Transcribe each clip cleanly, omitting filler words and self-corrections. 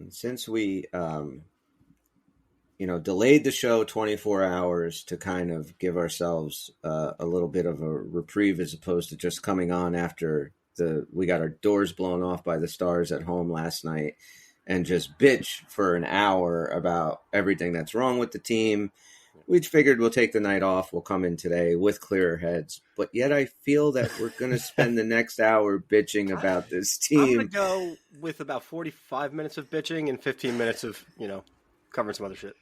since we, delayed the show 24 hours to kind of give ourselves a little bit of a reprieve as opposed to just coming on after we got our doors blown off by the Stars at home last night and just bitch for an hour about everything that's wrong with the team. We figured we'll take the night off. We'll come in today with clearer heads. But yet I feel that we're going to spend the next hour bitching about this team. I'm going to go with about 45 minutes of bitching and 15 minutes of, covering some other shit.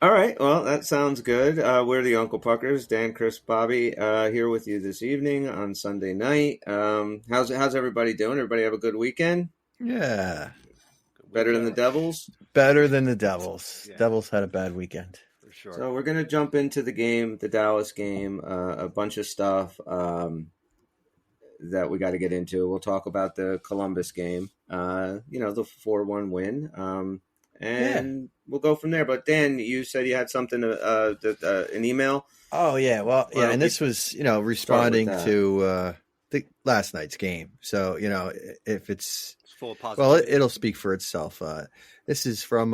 All right. Well, that sounds good. We're the Uncle Puckers. Dan, Chris, Bobby here with you this evening on Sunday night. How's everybody doing? Everybody have a good weekend? Yeah. Better than the Devils? Better than the Devils. Yeah. Devils had a bad weekend. For sure. So we're going to jump into the game, the Dallas game, a bunch of stuff that we got to get into. We'll talk about the Columbus game, the 4-1 win, and we'll go from there. But Dan, you said you had something, an email? Oh, yeah. Well, yeah, and this was, responding to the last night's game. So, if it's full of positive. Well, it'll speak for itself. This is from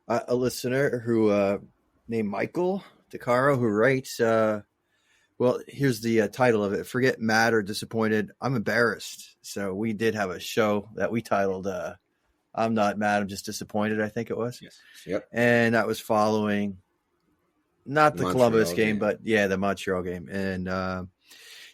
a listener who named Michael DeCaro, who writes, well, here's the title of it. Forget mad or disappointed. I'm embarrassed. So we did have a show that we titled I'm Not Mad, I'm Just Disappointed, I think it was. Yes. Yep. And that was following not the Montreal Columbus game, game. but the Montreal game. And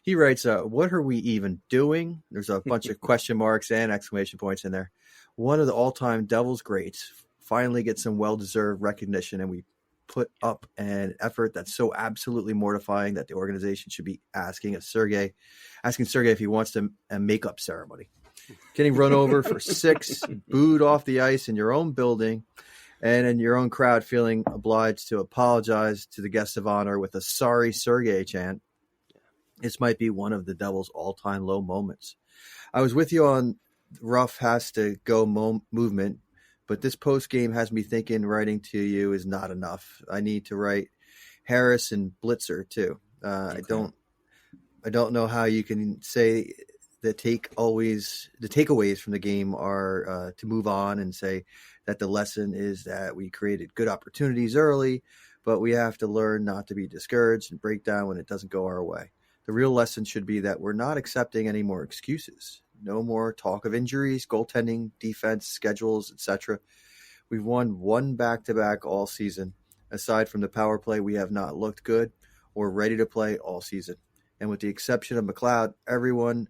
he writes, what are we even doing? There's a bunch of question marks and exclamation points in there. One of the all-time Devils greats finally gets some well-deserved recognition, and we put up an effort that's so absolutely mortifying that the organization should be asking Sergei if he wants a makeup ceremony. Getting run over for 6, booed off the ice in your own building, and in your own crowd feeling obliged to apologize to the guest of honor with a sorry Sergei chant. This might be one of the Devils' all-time low moments. I was with you on rough has to go movement, but this post-game has me thinking writing to you is not enough. I need to write Harris and Blitzer too. Okay. I don't know how you can say the takeaways from the game are to move on and say that the lesson is that we created good opportunities early, but we have to learn not to be discouraged and break down when it doesn't go our way. The real lesson should be that we're not accepting any more excuses. No more talk of injuries, goaltending, defense, schedules, etc. We've won one back-to-back all season. Aside from the power play, we have not looked good or ready to play all season. And with the exception of McLeod, everyone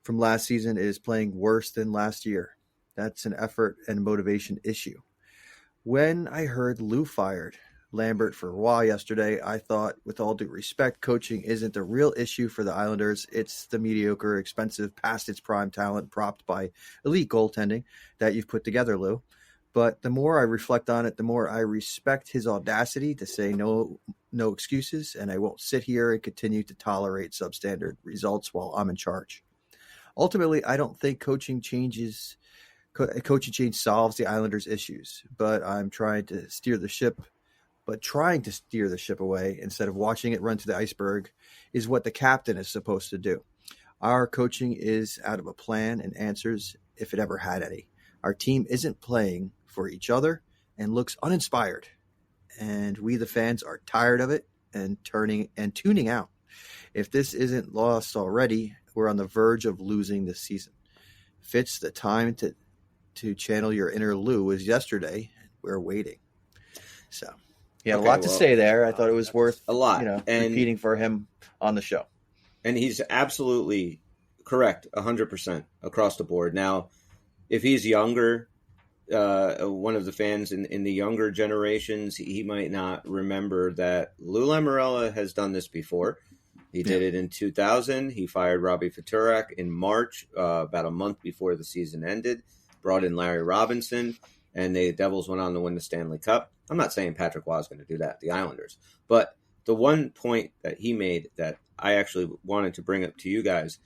from last season is playing worse than last year. That's an effort and motivation issue. When I heard Lou fired Lambert for a while yesterday, I thought, with all due respect, coaching isn't the real issue for the Islanders. It's the mediocre, expensive, past its prime talent propped by elite goaltending that you've put together, Lou. But the more I reflect on it, the more I respect his audacity to say no excuses, and I won't sit here and continue to tolerate substandard results while I'm in charge. Ultimately, I don't think coaching change solves the Islanders' issues, but I'm trying to steer the ship away instead of watching it run to the iceberg is what the captain is supposed to do. Our coaching is out of a plan and answers if it ever had any. Our team isn't playing for each other and looks uninspired. And we, the fans, are tired of it and tuning out. If this isn't lost already, we're on the verge of losing this season. Fitz, the time to channel your inner Lou was yesterday. We're waiting. So he had a lot to say there. I thought it was worth a lot, repeating for him on the show. And he's absolutely correct, 100% across the board. Now, if he's younger, one of the fans in the younger generations, he might not remember that Lou Lamoriello has done this before. He did it in 2000. He fired Robbie Faturak in March, about a month before the season ended, brought in Larry Robinson, and the Devils went on to win the Stanley Cup. I'm not saying Patrick Waugh is going to do that, the Islanders. But the one point that he made that I actually wanted to bring up to you guys,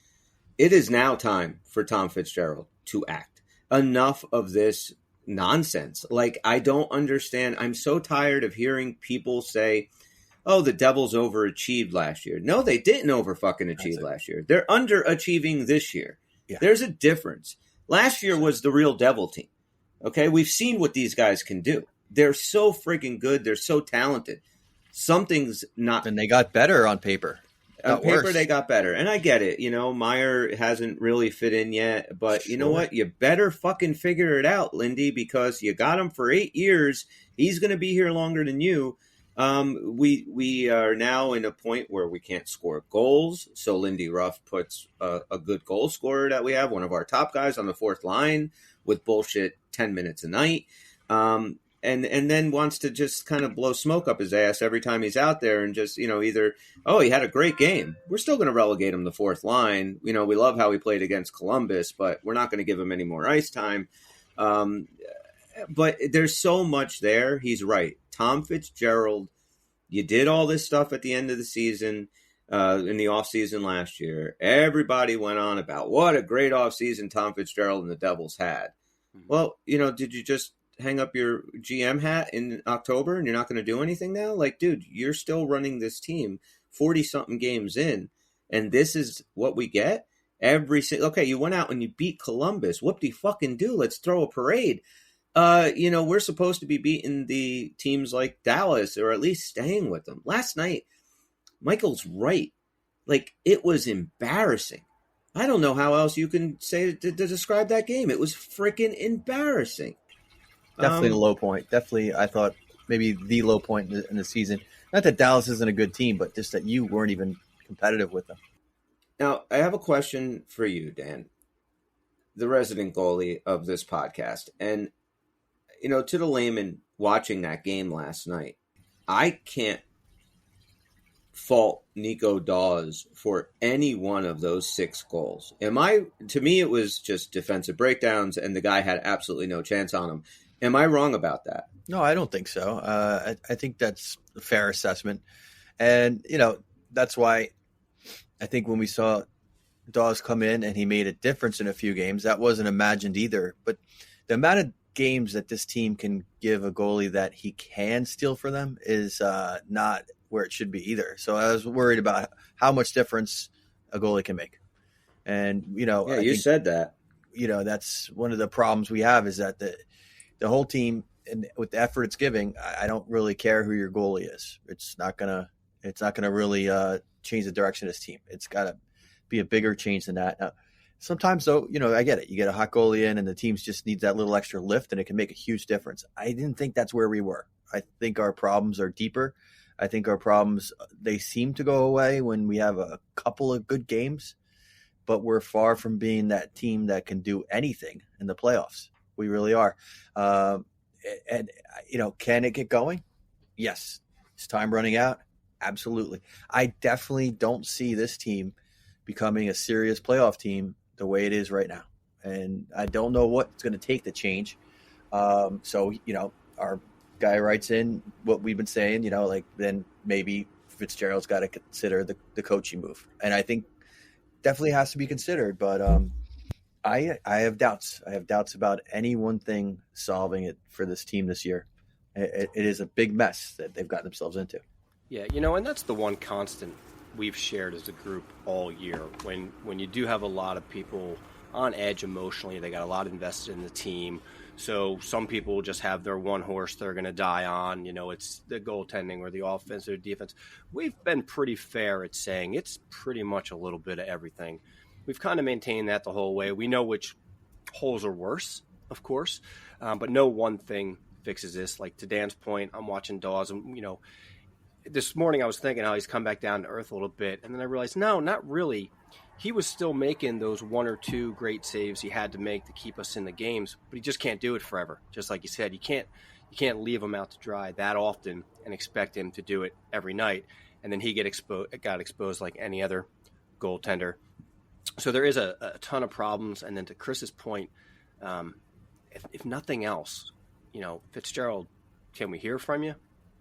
it is now time for Tom Fitzgerald to act. Enough of this nonsense. Like, I don't understand. I'm so tired of hearing people say, oh, the Devils overachieved last year. No, they didn't over-fucking-achieve last year. They're underachieving this year. Yeah. There's a difference. Last year was the real Devil team. Okay, we've seen what these guys can do. They're so freaking good. They're so talented. Something's not. And they got better on paper. On Not paper, worse. they got better. And I get it. Meyer hasn't really fit in yet. But you know Sure. what? You better fucking figure it out, Lindy, because you got him for 8 years. He's going to be here longer than you. We are now in a point where we can't score goals. So Lindy Ruff puts a good goal scorer that we have, one of our top guys on the fourth line with bullshit 10 minutes a night. And then wants to just kind of blow smoke up his ass every time he's out there and just, either, he had a great game. We're still going to relegate him to fourth line. We love how he played against Columbus, but we're not going to give him any more ice time. But there's so much there. He's right. Tom Fitzgerald, you did all this stuff at the end of the season, in the offseason last year. Everybody went on about what a great offseason Tom Fitzgerald and the Devils had. Well, did you just hang up your GM hat in October and you're not going to do anything now? Like, dude, you're still running this team 40-something games in, and this is what we get? Okay, you went out and you beat Columbus. Whoop-de-fucking-do. Let's throw a parade. We're supposed to be beating the teams like Dallas, or at least staying with them. Last night, Michael's right. Like, it was embarrassing. I don't know how else you can say to describe that game. It was freaking embarrassing. Definitely a low point. Definitely, I thought maybe the low point in the season. Not that Dallas isn't a good team, but just that you weren't even competitive with them. Now, I have a question for you, Dan, the resident goalie of this podcast. And, to the layman watching that game last night, I can't fault Nico Dawes for any one of those 6 goals. To me, it was just defensive breakdowns, and the guy had absolutely no chance on him. Am I wrong about that? No, I don't think so. I think that's a fair assessment. And, that's why I think when we saw Dawes come in and he made a difference in a few games, that wasn't imagined either. But the amount of games that this team can give a goalie that he can steal for them is not where it should be either. So I was worried about how much difference a goalie can make. And, I think, said that. That's one of the problems we have, is that the whole team, and with the effort it's giving, I don't really care who your goalie is. It's not gonna really change the direction of this team. It's got to be a bigger change than that. Now, sometimes, though, I get it. You get a hot goalie in, and the team just needs that little extra lift, and it can make a huge difference. I didn't think that's where we were. I think our problems are deeper. I think our problems, they seem to go away when we have a couple of good games, but we're far from being that team that can do anything in the playoffs. We really are. And can it get going? Yes. Is time running out? Absolutely. I definitely don't see this team becoming a serious playoff team the way it is right now. And I don't know what's going to take to change. So, our guy writes in what we've been saying, then maybe Fitzgerald's got to consider the coaching move. And I think definitely has to be considered, but I have doubts. I have doubts about any one thing solving it for this team this year. It is a big mess that they've gotten themselves into. Yeah, and that's the one constant we've shared as a group all year. When you do have a lot of people on edge emotionally, they got a lot invested in the team. So some people will just have their one horse they're going to die on. It's the goaltending or the offense or defense. We've been pretty fair at saying it's pretty much a little bit of everything. We've kind of maintained that the whole way. We know which holes are worse, of course, but no one thing fixes this. Like, to Dan's point, I'm watching Dawes, and this morning I was thinking how he's come back down to earth a little bit, and then I realized, no, not really. He was still making those 1 or 2 great saves he had to make to keep us in the games, but he just can't do it forever. Just like you said, you can't leave him out to dry that often and expect him to do it every night, and then he got exposed like any other goaltender. So there is a ton of problems. And then to Chris's point, if nothing else, Fitzgerald, can we hear from you?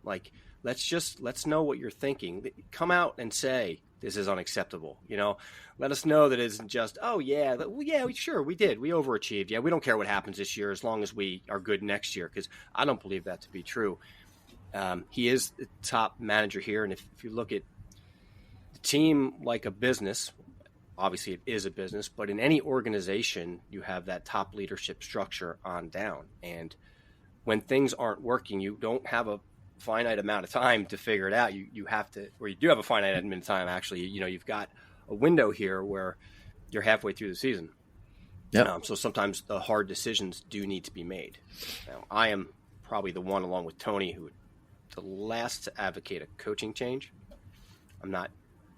Like, let's know what you're thinking. Come out and say this is unacceptable. Let us know that it isn't just, oh yeah, sure, we did, we overachieved. Yeah, we don't care what happens this year as long as we are good next year, because I don't believe that to be true. He is the top manager here, and if you look at the team like a business, obviously it is a business, but in any organization, you have that top leadership structure on down. And when things aren't working, you don't have a finite amount of time to figure it out. You have to, or you do have a finite amount of time, actually. You've got a window here where you're halfway through the season. Yep. So sometimes the hard decisions do need to be made. Now, I am probably the one, along with Tony, who the last to advocate a coaching change. I'm not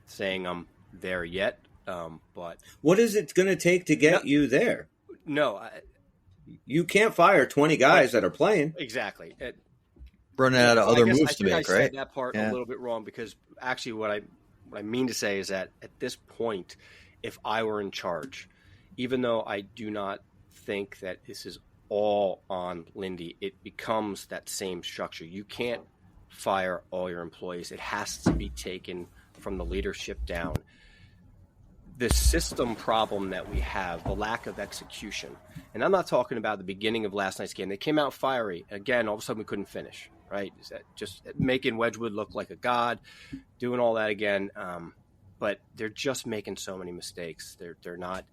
saying I'm there yet, but what is it going to take to get you there? No, you can't fire 20 guys that are playing. Exactly. Running out of other moves to make, I right? said that part a little bit wrong, because actually what I mean to say is that at this point, if I were in charge, even though I do not think that this is all on Lindy, it becomes that same structure. You can't fire all your employees. It has to be taken from the leadership down. The system problem that we have, the lack of execution, and I'm not talking about the beginning of last night's game. They came out fiery. Again, all of a sudden we couldn't finish, right? Is that just making Wedgwood look like a god, doing all that again. But they're just making so many mistakes. They're not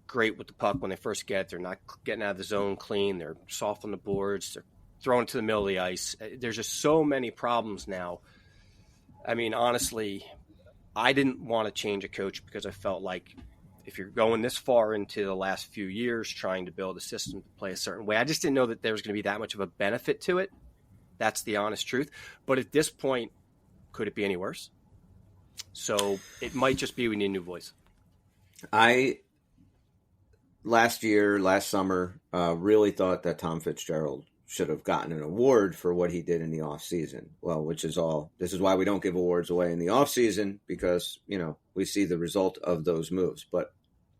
great with the puck when they first get it. They're not getting out of the zone clean. They're soft on the boards. They're throwing it to the middle of the ice. There's just so many problems now. I mean, honestly, I didn't want to change a coach because I felt like if you're going this far into the last few years trying to build a system to play a certain way, I just didn't know that there was going to be that much of a benefit to it. That's the honest truth. But at this point, could it be any worse? So it might just be we need a new voice. Last summer, really thought that Tom Fitzgerald should have gotten an award for what he did in the off season. Well, this is why we don't give awards away in the off season, because, we see the result of those moves.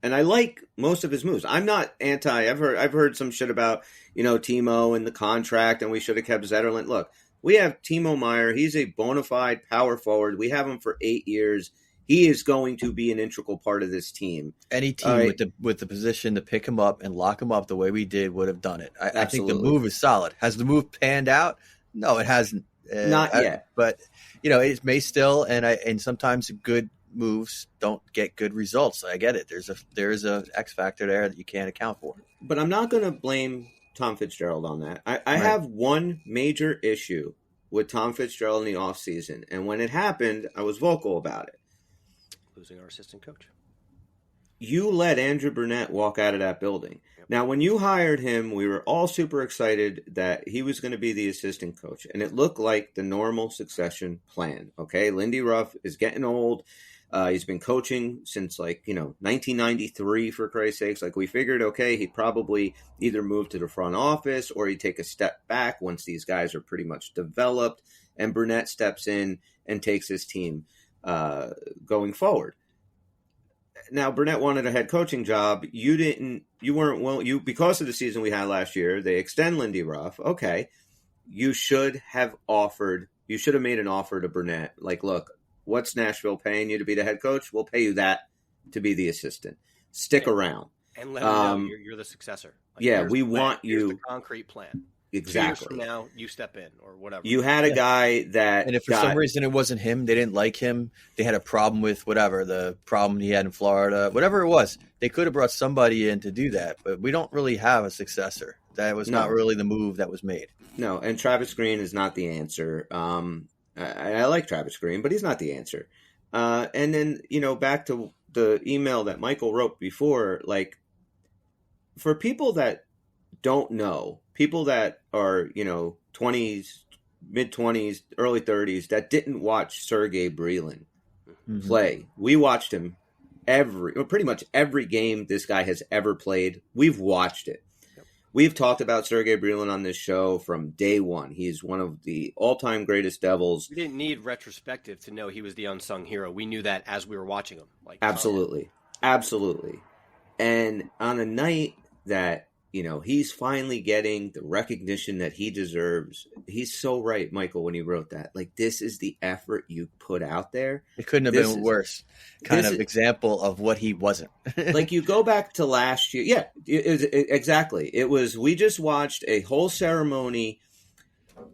And I like most of his moves. I'm not anti. I've heard some shit about, Timo and the contract, and we should have kept Zetterlund. Look, we have Timo Meier. He's a bona fide power forward. We have him for 8 years. He is going to be an integral part of this team. Any team with the position to pick him up and lock him up the way we did would have done it. I think the move is solid. Has the move panned out? No, it hasn't. Not yet. But it may still, and sometimes good moves don't get good results. I get it. There's a X factor there that you can't account for. But I'm not going to blame Tom Fitzgerald on that. I have one major issue with Tom Fitzgerald in the offseason, and when it happened, I was vocal about it. Losing our assistant coach. You let Andrew Burnett walk out of that building. Yep. Now, when you hired him, we were all super excited that he was going to be the assistant coach, and it looked like the normal succession plan. Okay, Lindy Ruff is getting old. He's been coaching since 1993, for Christ's sakes. We figured, okay, he'd probably either move to the front office or he'd take a step back once these guys are pretty much developed, and Burnett steps in and takes his team going forward. Now, Burnett wanted a head coaching job. Because of the season we had last year, they extend Lindy Ruff. Okay. You should have made an offer to Burnett. Look, what's Nashville paying you to be the head coach? We'll pay you that to be the assistant. Stick around. And let me know you're the successor. We want you. Here's the concrete plan. Exactly. 2 years from now, you step in or whatever. You had a guy that, and if for some reason it wasn't him, they didn't like him, they had a problem with whatever the problem he had in Florida, whatever it was, they could have brought somebody in to do that. But we don't really have a successor. That was not really the move that was made. No, and Travis Green is not the answer. I like Travis Green, but he's not the answer. And then back to the email that Michael wrote before, for people that don't know, people that are 20s, mid-20s, early 30s that didn't watch Sergei Brylin play. We watched him pretty much every game this guy has ever played. We've watched it. Yep. We've talked about Sergei Brylin on this show from day one. He's one of the all-time greatest Devils. We didn't need retrospective to know he was the unsung hero. We knew that as we were watching him. Absolutely. And on a night that he's finally getting the recognition that he deserves. He's so right, Michael, when he wrote that. This is the effort you put out there. It couldn't have been worse. Example of what he wasn't. You go back to last year. Yeah, exactly. It was, we just watched a whole ceremony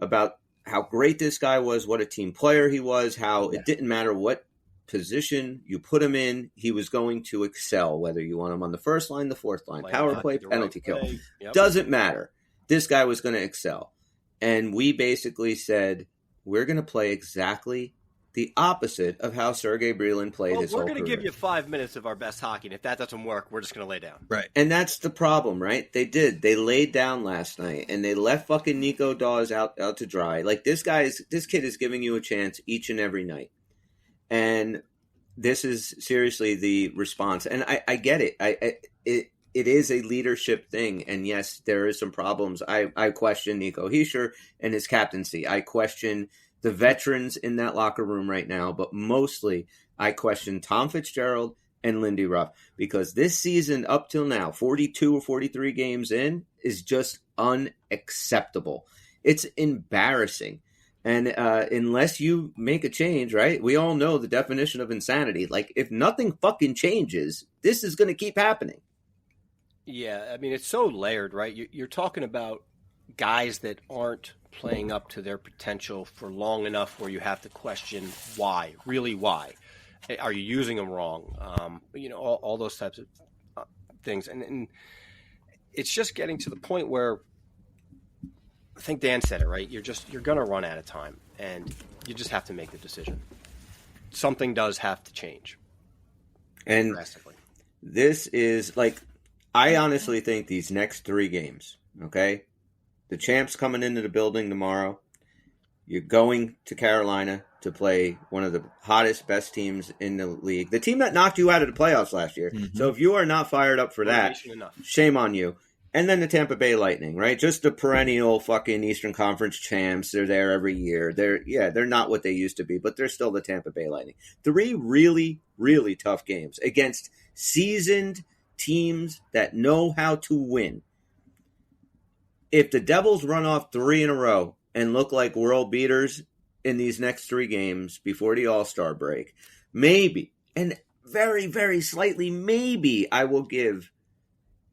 about how great this guy was, what a team player he was, how it didn't matter what position you put him in, he was going to excel, whether you want him on the first line, the fourth line, power play, penalty kill. Yep. Doesn't matter. This guy was going to excel. And we basically said, we're going to play exactly the opposite of how Sergei Brylin played his whole career. We're going to give you 5 minutes of our best hockey, and if that doesn't work, we're just going to lay down. Right. And that's the problem, right? They did. They laid down last night, and they left fucking Nico Dawes out to dry. Like, this kid is giving you a chance each and every night. And this is seriously the response. And I get it. It is a leadership thing. And yes, there is some problems. I question Nico Hischier and his captaincy. I question the veterans in that locker room right now, but mostly I question Tom Fitzgerald and Lindy Ruff, because this season up till now, 42 or 43 games in, is just unacceptable. It's embarrassing. And unless you make a change, right, we all know the definition of insanity. Like, if nothing fucking changes, this is going to keep happening. Yeah, I mean, it's so layered, right? You're talking about guys that aren't playing up to their potential for long enough where you have to question why, really why. Are you using them wrong? All those types of things. And it's just getting to the point where, I think Dan said it, right? You're going to run out of time, and you just have to make the decision. Something does have to change. And drastically. This is, like, I honestly think these next 3 games, okay? The champs coming into the building tomorrow. You're going to Carolina to play one of the hottest, best teams in the league. The team that knocked you out of the playoffs last year. Mm-hmm. So if you are not fired up for that, shame on you. And then the Tampa Bay Lightning, right? Just the perennial fucking Eastern Conference champs. They're there every year. They're not what they used to be, but they're still the Tampa Bay Lightning. 3 really, really tough games against seasoned teams that know how to win. If the Devils run off 3 in a row and look like world beaters in these next 3 games before the All-Star break, maybe, and very, very slightly, maybe I will give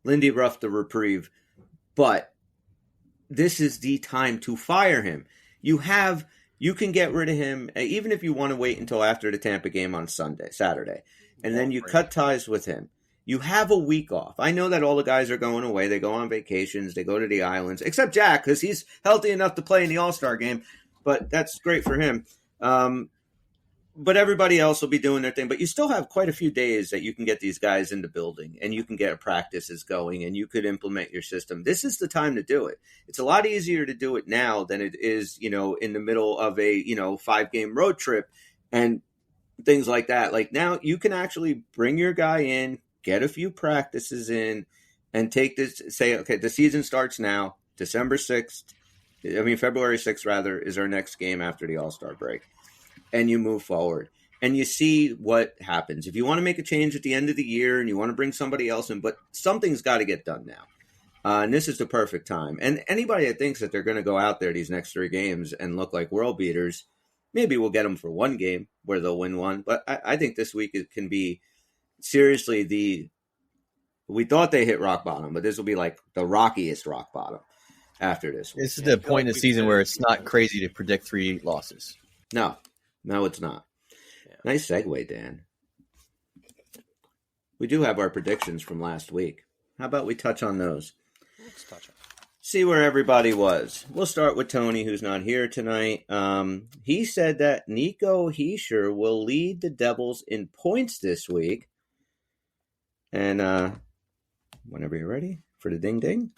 Lindy Ruff the reprieve. But this is the time to fire him. You can get rid of him, even if you want to wait until after the Tampa game on Saturday, and then you cut ties with him. You have a week off. I know that all the guys are going away. They go on vacations. They go to the islands, except Jack, because he's healthy enough to play in the All-Star game. But that's great for him. But everybody else will be doing their thing. But you still have quite a few days that you can get these guys in the building, and you can get practices going, and you could implement your system. This is the time to do it. It's a lot easier to do it now than it is, in the middle of a, 5-game road trip and things like that. Like, now you can actually bring your guy in, get a few practices in, and take this, say, okay, the season starts now, February 6th, rather, is our next game after the All-Star break. And you move forward. And you see what happens. If you want to make a change at the end of the year and you want to bring somebody else in, but something's got to get done now. And this is the perfect time. And anybody that thinks that they're going to go out there these next 3 games and look like world beaters, maybe we'll get them for 1 game where they'll win 1. But I think this week it can be seriously we thought they hit rock bottom, but this will be like the rockiest rock bottom after this one. This is the point in the season where it's not crazy to predict 3 losses. No, it's not. Yeah. Nice segue, Dan. We do have our predictions from last week. How about we touch on those? Let's touch on. See where everybody was. We'll start with Tony, who's not here tonight. He said that Nico Hischier will lead the Devils in points this week. And whenever you're ready for the ding ding.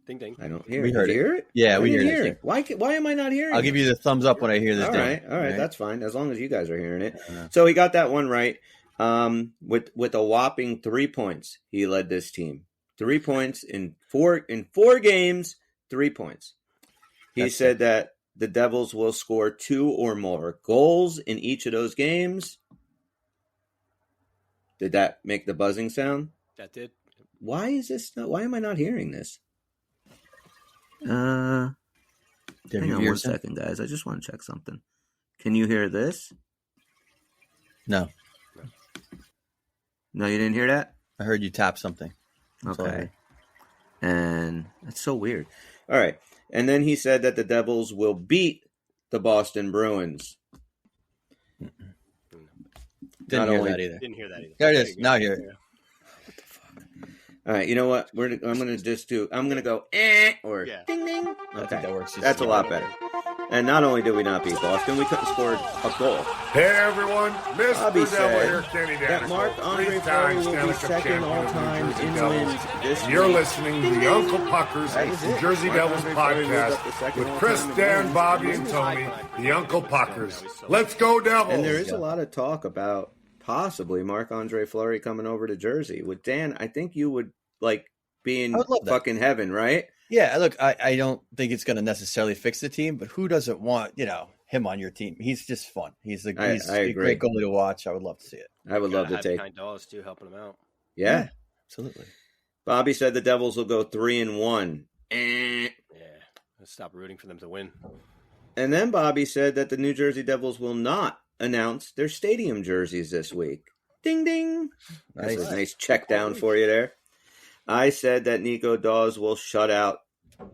Ding ding. I don't hear we it. Heard you hear it? Yeah, we hear it. Why am I not hearing it? I'll give you the thumbs up when I hear this. All right, that's fine. As long as you guys are hearing it. So he got that one right. With a whopping 3 points, he led this team. 3 points in four games. 3 points. He said that the Devils will score 2 or more goals in each of those games. Did that make the buzzing sound? That did. Why am I not hearing this? Hang on 1 second, guys. I just want to check something. Can you hear this? No. No, you didn't hear that? I heard you tap something. Okay. And that's so weird. All right. And then he said that the Devils will beat the Boston Bruins. Didn't hear that either. Didn't hear that either. There it is. Now here. All right, you know what? I'm going to go or ding ding. I think Okay, that works. that's a lot better. And not only did we not beat Boston, we couldn't score a goal. Hey everyone, Mr. Bobby Devil said here, Kenny that Daniels, Marc-Andre three-time Fleury will Stanley be Cup second champion of all-time the Jersey in Devils. wins this And you're week. listening to the Uncle Puckers That is it. Jersey Devils Marc-Andre Fleury was up the podcast second with all-time Chris, in Dan, wins. Bobby, and Tony, the Uncle Puckers. Let's go Devils! And there is a lot of talk about possibly Marc-Andre Fleury coming over to Jersey. With Dan, I think you would like be in fucking heaven, right? Yeah, look, I don't think it's going to necessarily fix the team, but who doesn't want, him on your team? He's just fun. He's a great goalie to watch. I would love to see it. I would love to take. Kind Dawes too, helping him out. Yeah, absolutely. Bobby said the Devils will go 3-1. Yeah, let's stop rooting for them to win. And then Bobby said that the New Jersey Devils will not announce their stadium jerseys this week. Ding ding. That's a nice check down for you there. I said that Nico Dawes will shut out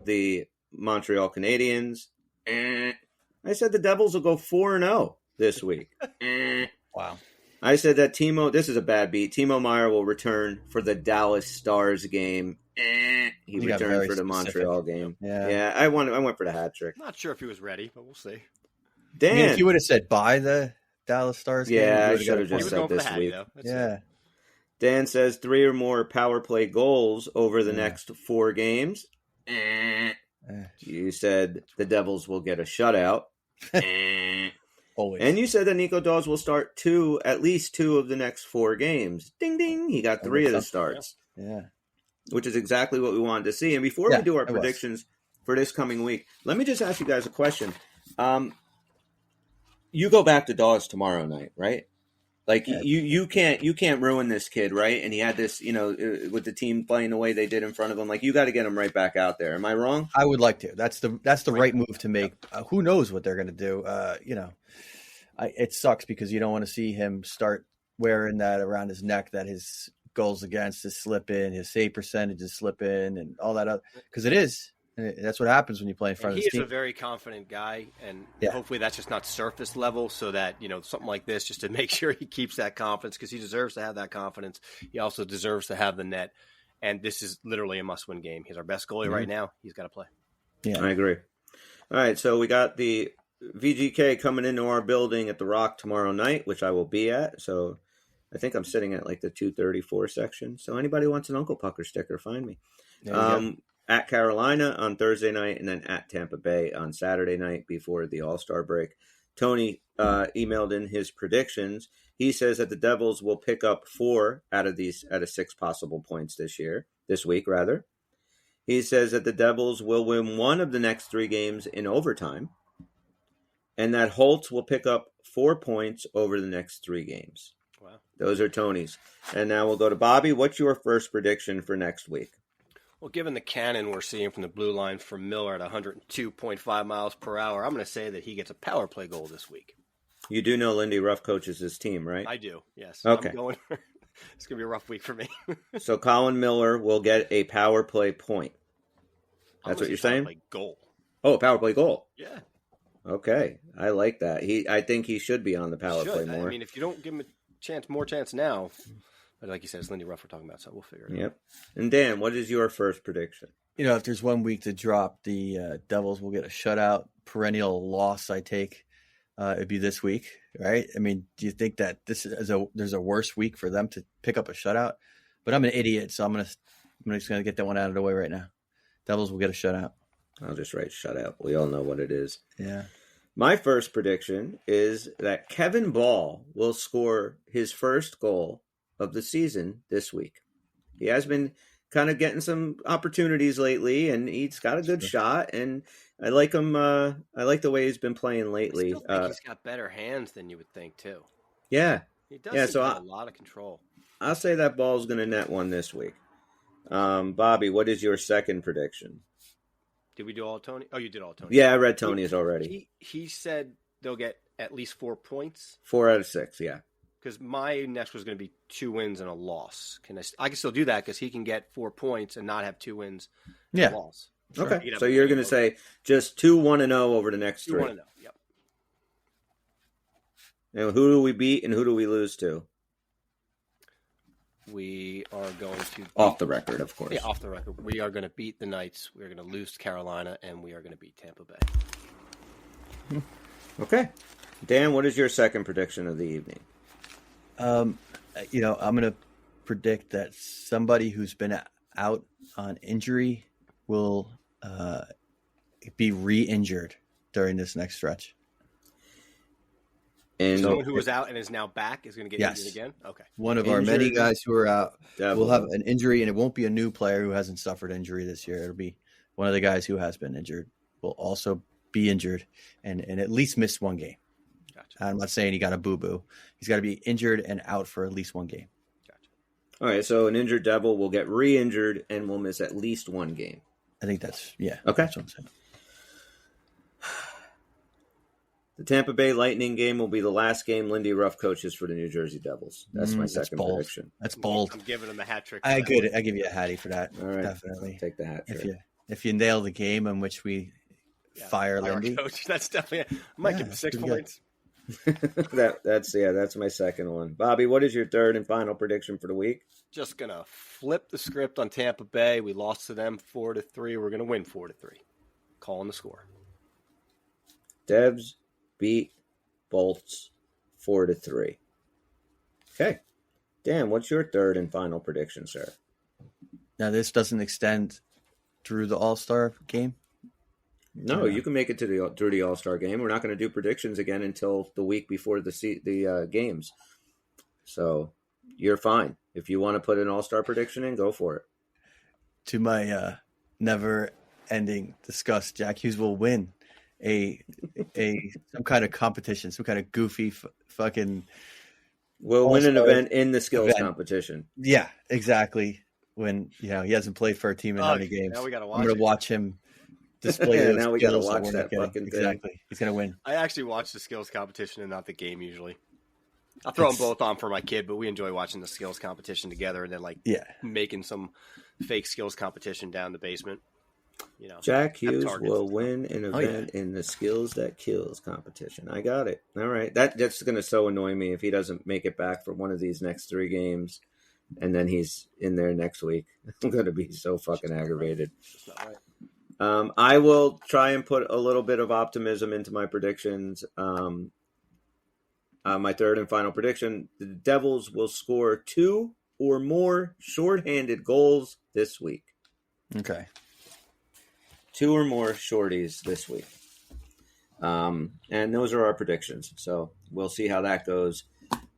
the Montreal Canadiens. I said the Devils will go 4-0 this week. Wow. I said that this is a bad beat. Timo Meyer will return for the Dallas Stars game. He returned for the Montreal game. Yeah, I went for the hat trick. Not sure if he was ready, but we'll see. Dan, if you would have said by the Dallas Stars game, I should have just said this week. Yeah. Dan says 3 or more power play goals over the next 4 games. You said the Devils will get a shutout. Always. And you said that Nico Dawes will start at least 2 of the next 4 games. Ding, ding. He got 3 of the starts. Yeah. Which is exactly what we wanted to see. And before we do our predictions for this coming week, let me just ask you guys a question. You go back to Dawes tomorrow night, right? Like you can't ruin this kid, right? And he had this, with the team playing the way they did in front of him. Like you got to get him right back out there. Am I wrong? I would like to. That's the right move to make. Who knows what they're going to do? It sucks because you don't want to see him start wearing that around his neck that his goals against is slipping, his save percentage is slipping, and all that other. Because it is. That's what happens when you play in front of his team. He is a very confident guy, and hopefully that's just not surface level so that, something like this just to make sure he keeps that confidence because he deserves to have that confidence. He also deserves to have the net, and this is literally a must-win game. He's our best goalie right now. He's got to play. Yeah, I agree. All right, so we got the VGK coming into our building at the Rock tomorrow night, which I will be at. So I think I'm sitting at like the 234 section. So anybody wants an Uncle Pucker sticker, find me. At Carolina on Thursday night, and then at Tampa Bay on Saturday night before the All-Star break. Tony emailed in his predictions. He says that the Devils will pick up 4 out of 6 possible points this week. He says that the Devils will win 1 of the next 3 games in overtime, and that Holtz will pick up 4 points over the next 3 games. Wow. Those are Tony's. And now we'll go to Bobby. What's your first prediction for next week? Well, given the cannon we're seeing from the blue line from Miller at 102.5 miles per hour, I'm going to say that he gets a power play goal this week. You do know Lindy Ruff coaches his team, right? I do, yes. Okay. It's going to be a rough week for me. So Colin Miller will get a power play point. That's what you're saying? Power play goal. Oh, a power play goal. Yeah. Okay. I like that. I think he should be on the power play more. I mean, if you don't give him more chance now... But like you said, it's Lindy Ruff we're talking about, so we'll figure it out. Yep. And Dan, what is your first prediction? If there's 1 week to drop, the Devils will get a shutout. Perennial loss, I take. It'd be this week, right? I mean, do you think that there's a worse week for them to pick up a shutout? But I'm an idiot, so I'm just gonna get that one out of the way right now. Devils will get a shutout. I'll just write shutout. We all know what it is. Yeah. My first prediction is that Kevin Ball will score his first goal of the season this week. He has been kind of getting some opportunities lately, and he's got a good shot, and I like him. I like the way he's been playing lately. I still think he's got better hands than you would think, too. Yeah. He does have a lot of control. I'll say that Ball's going to net one this week. Bobby, what is your second prediction? Did we do all Tony? Oh, you did all Tony. Yeah, I read Tony's already. He said they'll get at least 4 points. 4 out of 6, yeah. Because my next was going to be 2 wins and a loss. I can still do that because he can get 4 points and not have 2 wins and a loss. Sure. Okay, so you're going to say just 2-1-0 over the next 3. 2-1-0, yep. Now, who do we beat and who do we lose to? We are going to off the record, of course. Yeah, off the record. We are going to beat the Knights. We are going to lose to Carolina, and we are going to beat Tampa Bay. Okay, Dan, what is your second prediction of the evening? I'm going to predict that somebody who's been out on injury will be re-injured during this next stretch. And someone who was out and is now back is going to get injured again? Okay. One of our many guys who are out will have an injury, and it won't be a new player who hasn't suffered injury this year. It'll be one of the guys who has been injured will also be injured and at least miss one game. Gotcha. I'm not saying he got a boo-boo. He's got to be injured and out for at least one game. Gotcha. All right, so an injured Devil will get re-injured and will miss at least one game. I think that's, okay. That's what I'm saying. The Tampa Bay Lightning game will be the last game Lindy Ruff coaches for the New Jersey Devils. That's my second prediction. That's bold. I'm giving him a hat trick. I give you a hattie for that. All right, definitely. I'll take the hat trick. If you nail the game in which we fire Lindy, coach, that's definitely. I might give him 6 points. That's my second one. Bobby, what is your third and final prediction for the week? Just gonna flip the script on Tampa Bay. We lost to them 4-3. We're gonna win 4-3. Calling the score. Devs beat Bolts 4-3. Okay. Dan, what's your third and final prediction, sir? Now this doesn't extend through the All-Star game? No, you can make it through the All-Star game. We're not going to do predictions again until the week before the games. So you're fine. If you want to put an All-Star prediction in, go for it. To my never-ending disgust, Jack Hughes will win some kind of competition, some kind of goofy fucking. We'll win an event in the skills competition. Yeah, exactly. When he hasn't played for a team in how many games? Now we gotta watch. I'm going to watch him display. Yeah, now we got to watch that fucking thing. Exactly. He's going to win. I actually watch the skills competition and not the game usually. I'll throw them both on for my kid, but we enjoy watching the skills competition together and then making some fake skills competition down the basement. Jack Hughes will win an event in the skills that kills competition. I got it. All right. That's going to so annoy me if he doesn't make it back for one of these next 3 games and then he's in there next week. I'm going to be so fucking aggravated. That's not right. I will try and put a little bit of optimism into my predictions. My third and final prediction, the Devils will score 2 or more shorthanded goals this week. Okay. 2 or more shorties this week. And those are our predictions. So we'll see how that goes.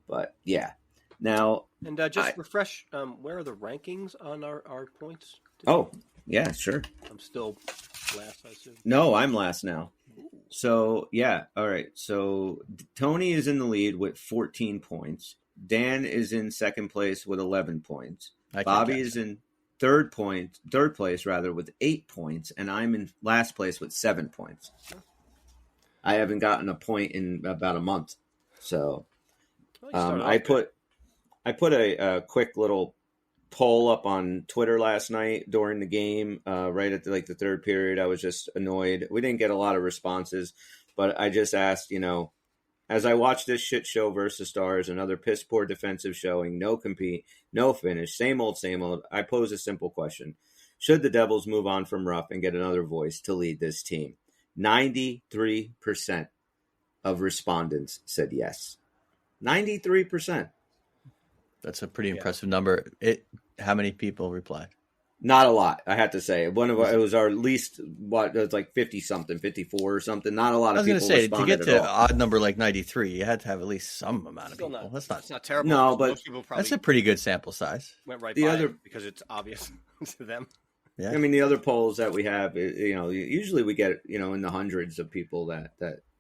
But, yeah. Now... And refresh, where are the rankings on our points? Oh, yeah, sure. I'm still last, I assume. No, I'm last now. So, yeah. All right. So Tony is in the lead with 14 points. Dan is in second place with 11 points. Bobby is in third place with 8 points, and I'm in last place with 7 points. I haven't gotten a point in about a month. So I put a quick little poll up on Twitter last night during the game, right at the third period. I was just annoyed. We didn't get a lot of responses, but I just asked, as I watch this shit show versus Stars, another piss poor defensive showing, no compete, no finish, same old, I pose a simple question. Should the Devils move on from Ruff and get another voice to lead this team? 93% of respondents said yes. 93%. That's a pretty impressive number. How many people replied? Not a lot, I have to say. It was our least, it was like 50-something, 54 or something. Not a lot of people responded to get to an odd number like 93, you had to have at least some amount of people. It's not terrible. No, but most people probably that's a pretty good sample size. Went right by it because it's obvious to them. Yeah. I mean, the other polls that we have, usually we get, in the hundreds of people that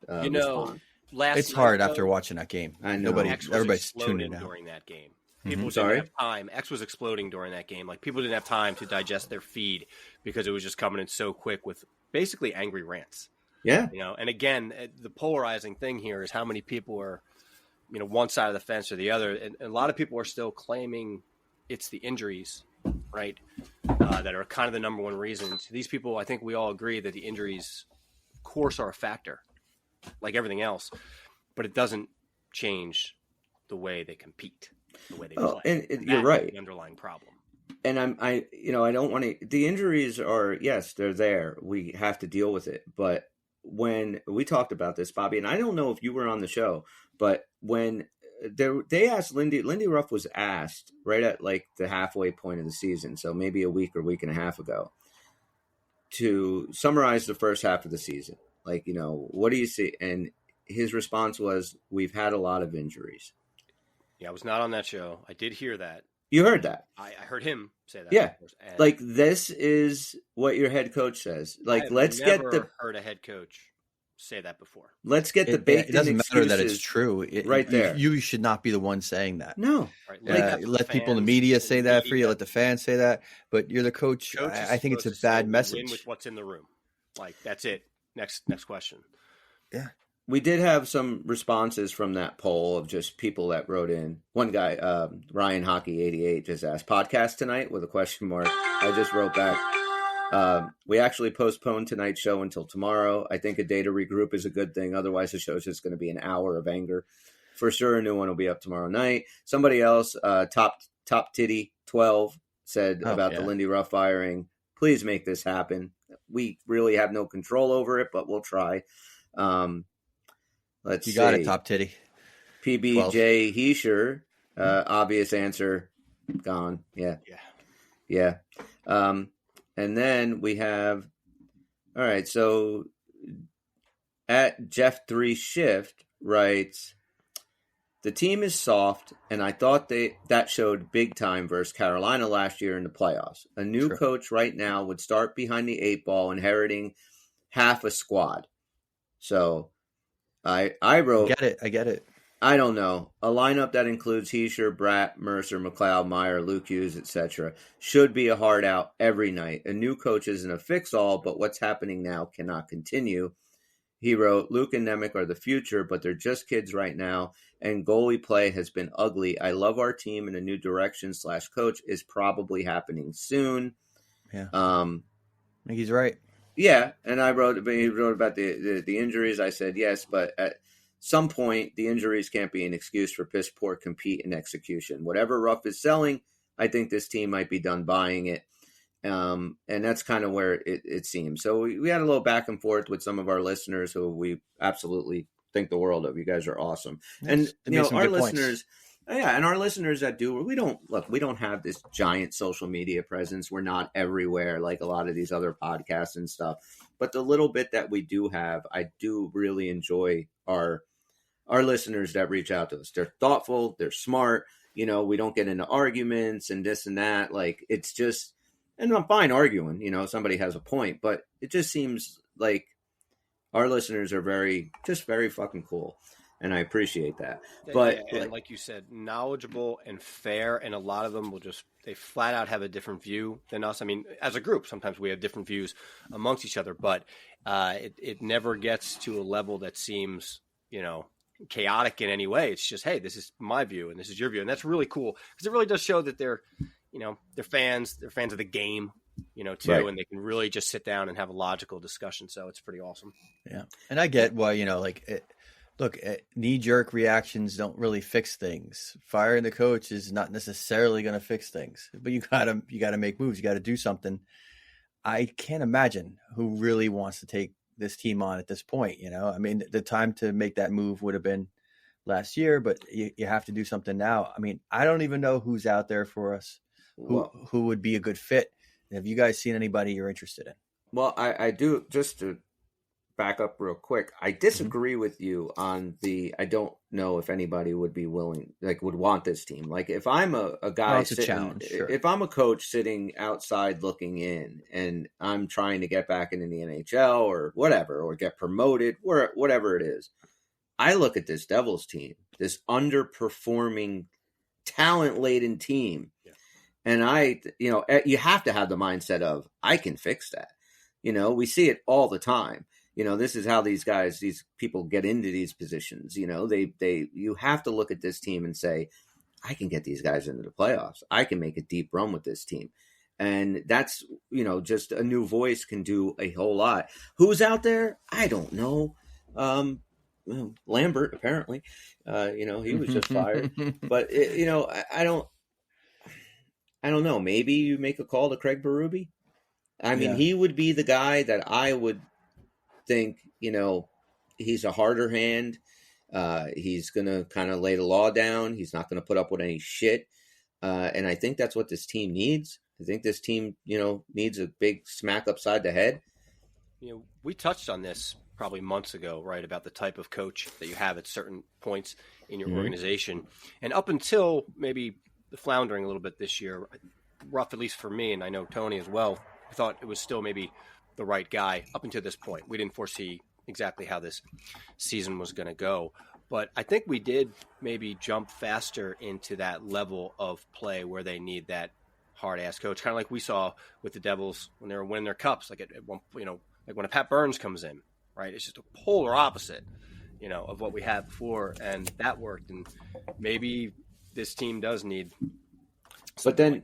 respond. It's hard after watching that game. I know. Everybody's tuning out during that game. People didn't have time. X was exploding during that game. Like, people didn't have time to digest their feed because it was just coming in so quick with basically angry rants. Yeah. And again, the polarizing thing here is how many people are, one side of the fence or the other. And a lot of people are still claiming it's the injuries, right, that are kind of the number one reason. These people, I think we all agree that the injuries, of course, are a factor, like everything else. But it doesn't change the way they compete, the way they Oh, play. and you're right. The underlying problem. And I don't want to. The injuries are, yes, they're there. We have to deal with it. But when we talked about this, Bobby, and I don't know if you were on the show, but when they asked Lindy Ruff was asked right at like the halfway point of the season, so maybe a week or week and a half ago, to summarize the first half of the season. Like, what do you see? And his response was, "We've had a lot of injuries." Yeah, I was not on that show. I did hear that. You heard that? I heard him say that. Yeah, and like this is what your head coach says. Like, I've never heard a head coach say that before. Let's get the baked. It doesn't matter that it's true. Right there, you should not be the one saying that. No, right. Let people in the media say that for you. Let the fans say that. But you're the coach. I think it's a bad message. Win with what's in the room. Like, that's it. Next question. Yeah. We did have some responses from that poll of just people that wrote in. One guy, Ryan Hockey 88, just asked, "Podcast tonight?" with a question mark. I just wrote back, we actually postponed tonight's show until tomorrow. I think a day to regroup is a good thing. Otherwise, the show's just going to be an hour of anger. For sure, a new one will be up tomorrow night. Somebody else, Top Titty 12, said about the Lindy Ruff firing. Please make this happen. We really have no control over it, but we'll try. Let's see. You got it, Top Titty. PBJ Heischer, obvious answer, gone. Yeah. And then we have, all right, so at Jeff3 Shift writes, "The team is soft, and I thought that showed big time versus Carolina last year in the playoffs. A new coach right now would start behind the 8 ball, inheriting half a squad." So I wrote, I get it. I don't know. A lineup that includes Heischer, Bratt, Mercer, McLeod, Meyer, Luke Hughes, etc. should be a hard out every night. A new coach isn't a fix-all, but what's happening now cannot continue. He wrote, "Luke and Nemec are the future, but they're just kids right now, and goalie play has been ugly. I love our team, and a new direction / coach is probably happening soon." Yeah. I think he's right. Yeah, and he wrote about the injuries. I said yes, but at some point, the injuries can't be an excuse for piss poor compete and execution. Whatever Ruff is selling, I think this team might be done buying it. And that's kind of where it seems. So we had a little back and forth with some of our listeners who we absolutely think the world of. You guys are awesome. Yes, and our listeners, and our listeners that do, we don't have this giant social media presence. We're not everywhere like a lot of these other podcasts and stuff. But the little bit that we do have, I do really enjoy our listeners that reach out to us. They're thoughtful, they're smart. We don't get into arguments and this and that. Like, it's just, and I'm fine arguing, somebody has a point, but it just seems like our listeners are very fucking cool. And I appreciate that. But and like you said, knowledgeable and fair. And a lot of them they flat out have a different view than us. I mean, as a group, sometimes we have different views amongst each other, but it never gets to a level that seems, chaotic in any way. It's just, hey, this is my view and this is your view. And that's really cool because it really does show that they're fans of the game, too. Right. And they can really just sit down and have a logical discussion. So it's pretty awesome. Yeah. And I get why, look, knee-jerk reactions don't really fix things. Firing the coach is not necessarily going to fix things, but you gotta make moves. You got to do something. I can't imagine who really wants to take this team on at this point. I mean, the time to make that move would have been last year, but you have to do something now. I mean, I don't even know who's out there for us, who would be a good fit. Have you guys seen anybody you're interested in? Well, I do, just to back up real quick. I disagree with you on I don't know if anybody would be willing, would want this team. Like, if I'm a guy, it's a challenge, sure. If I'm a coach sitting outside looking in and I'm trying to get back into the NHL or whatever, or get promoted, or whatever it is, I look at this Devils team, this underperforming, talent-laden team. Yeah. And you have to have the mindset of, I can fix that. We see it all the time. This is how these people get into these positions. You have to look at this team and say, I can get these guys into the playoffs. I can make a deep run with this team. And that's, just a new voice can do a whole lot. Who's out there? I don't know. Lambert, apparently. He was just fired. But, I don't know. Maybe you make a call to Craig Berube. I mean, he would be the guy that I would think, he's a harder hand. He's going to kind of lay the law down. He's not going to put up with any shit. And I think that's what this team needs. I think this team, needs a big smack upside the head. We touched on this probably months ago, right, about the type of coach that you have at certain points in your organization. And up until maybe the floundering a little bit this year, rough, at least for me, and I know Tony as well, we thought it was still maybe the right guy up until this point. We didn't foresee exactly how this season was going to go. But I think we did maybe jump faster into that level of play where they need that hard-ass coach, kind of like we saw with the Devils when they were winning their cups, like at one, like when a Pat Burns comes in, right? It's just a polar opposite, of what we had before, and that worked. And maybe this team does need. But then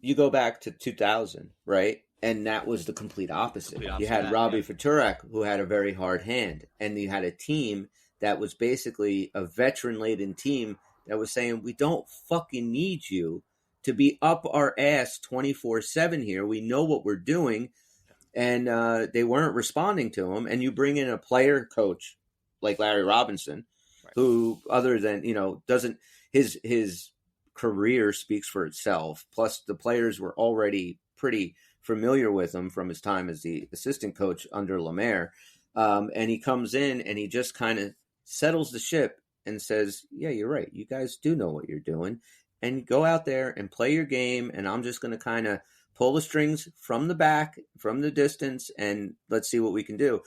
you go back to 2000, right? And that was the complete opposite. You had Robbie Faturak, who had a very hard hand, and you had a team that was basically a veteran-laden team that was saying, we don't fucking need you to be up our ass 24/7 here. We know what we're doing. And they weren't responding to him. And you bring in a player coach like Larry Robinson, who, other than, doesn't, his career speaks for itself. Plus, the players were already pretty familiar with him from his time as the assistant coach under Lemaire. And he comes in and he just kind of settles the ship and says, yeah, you're right. You guys do know what you're doing. And go out there and play your game. And I'm just going to kind of pull the strings from the back, from the distance, and let's see what we can do.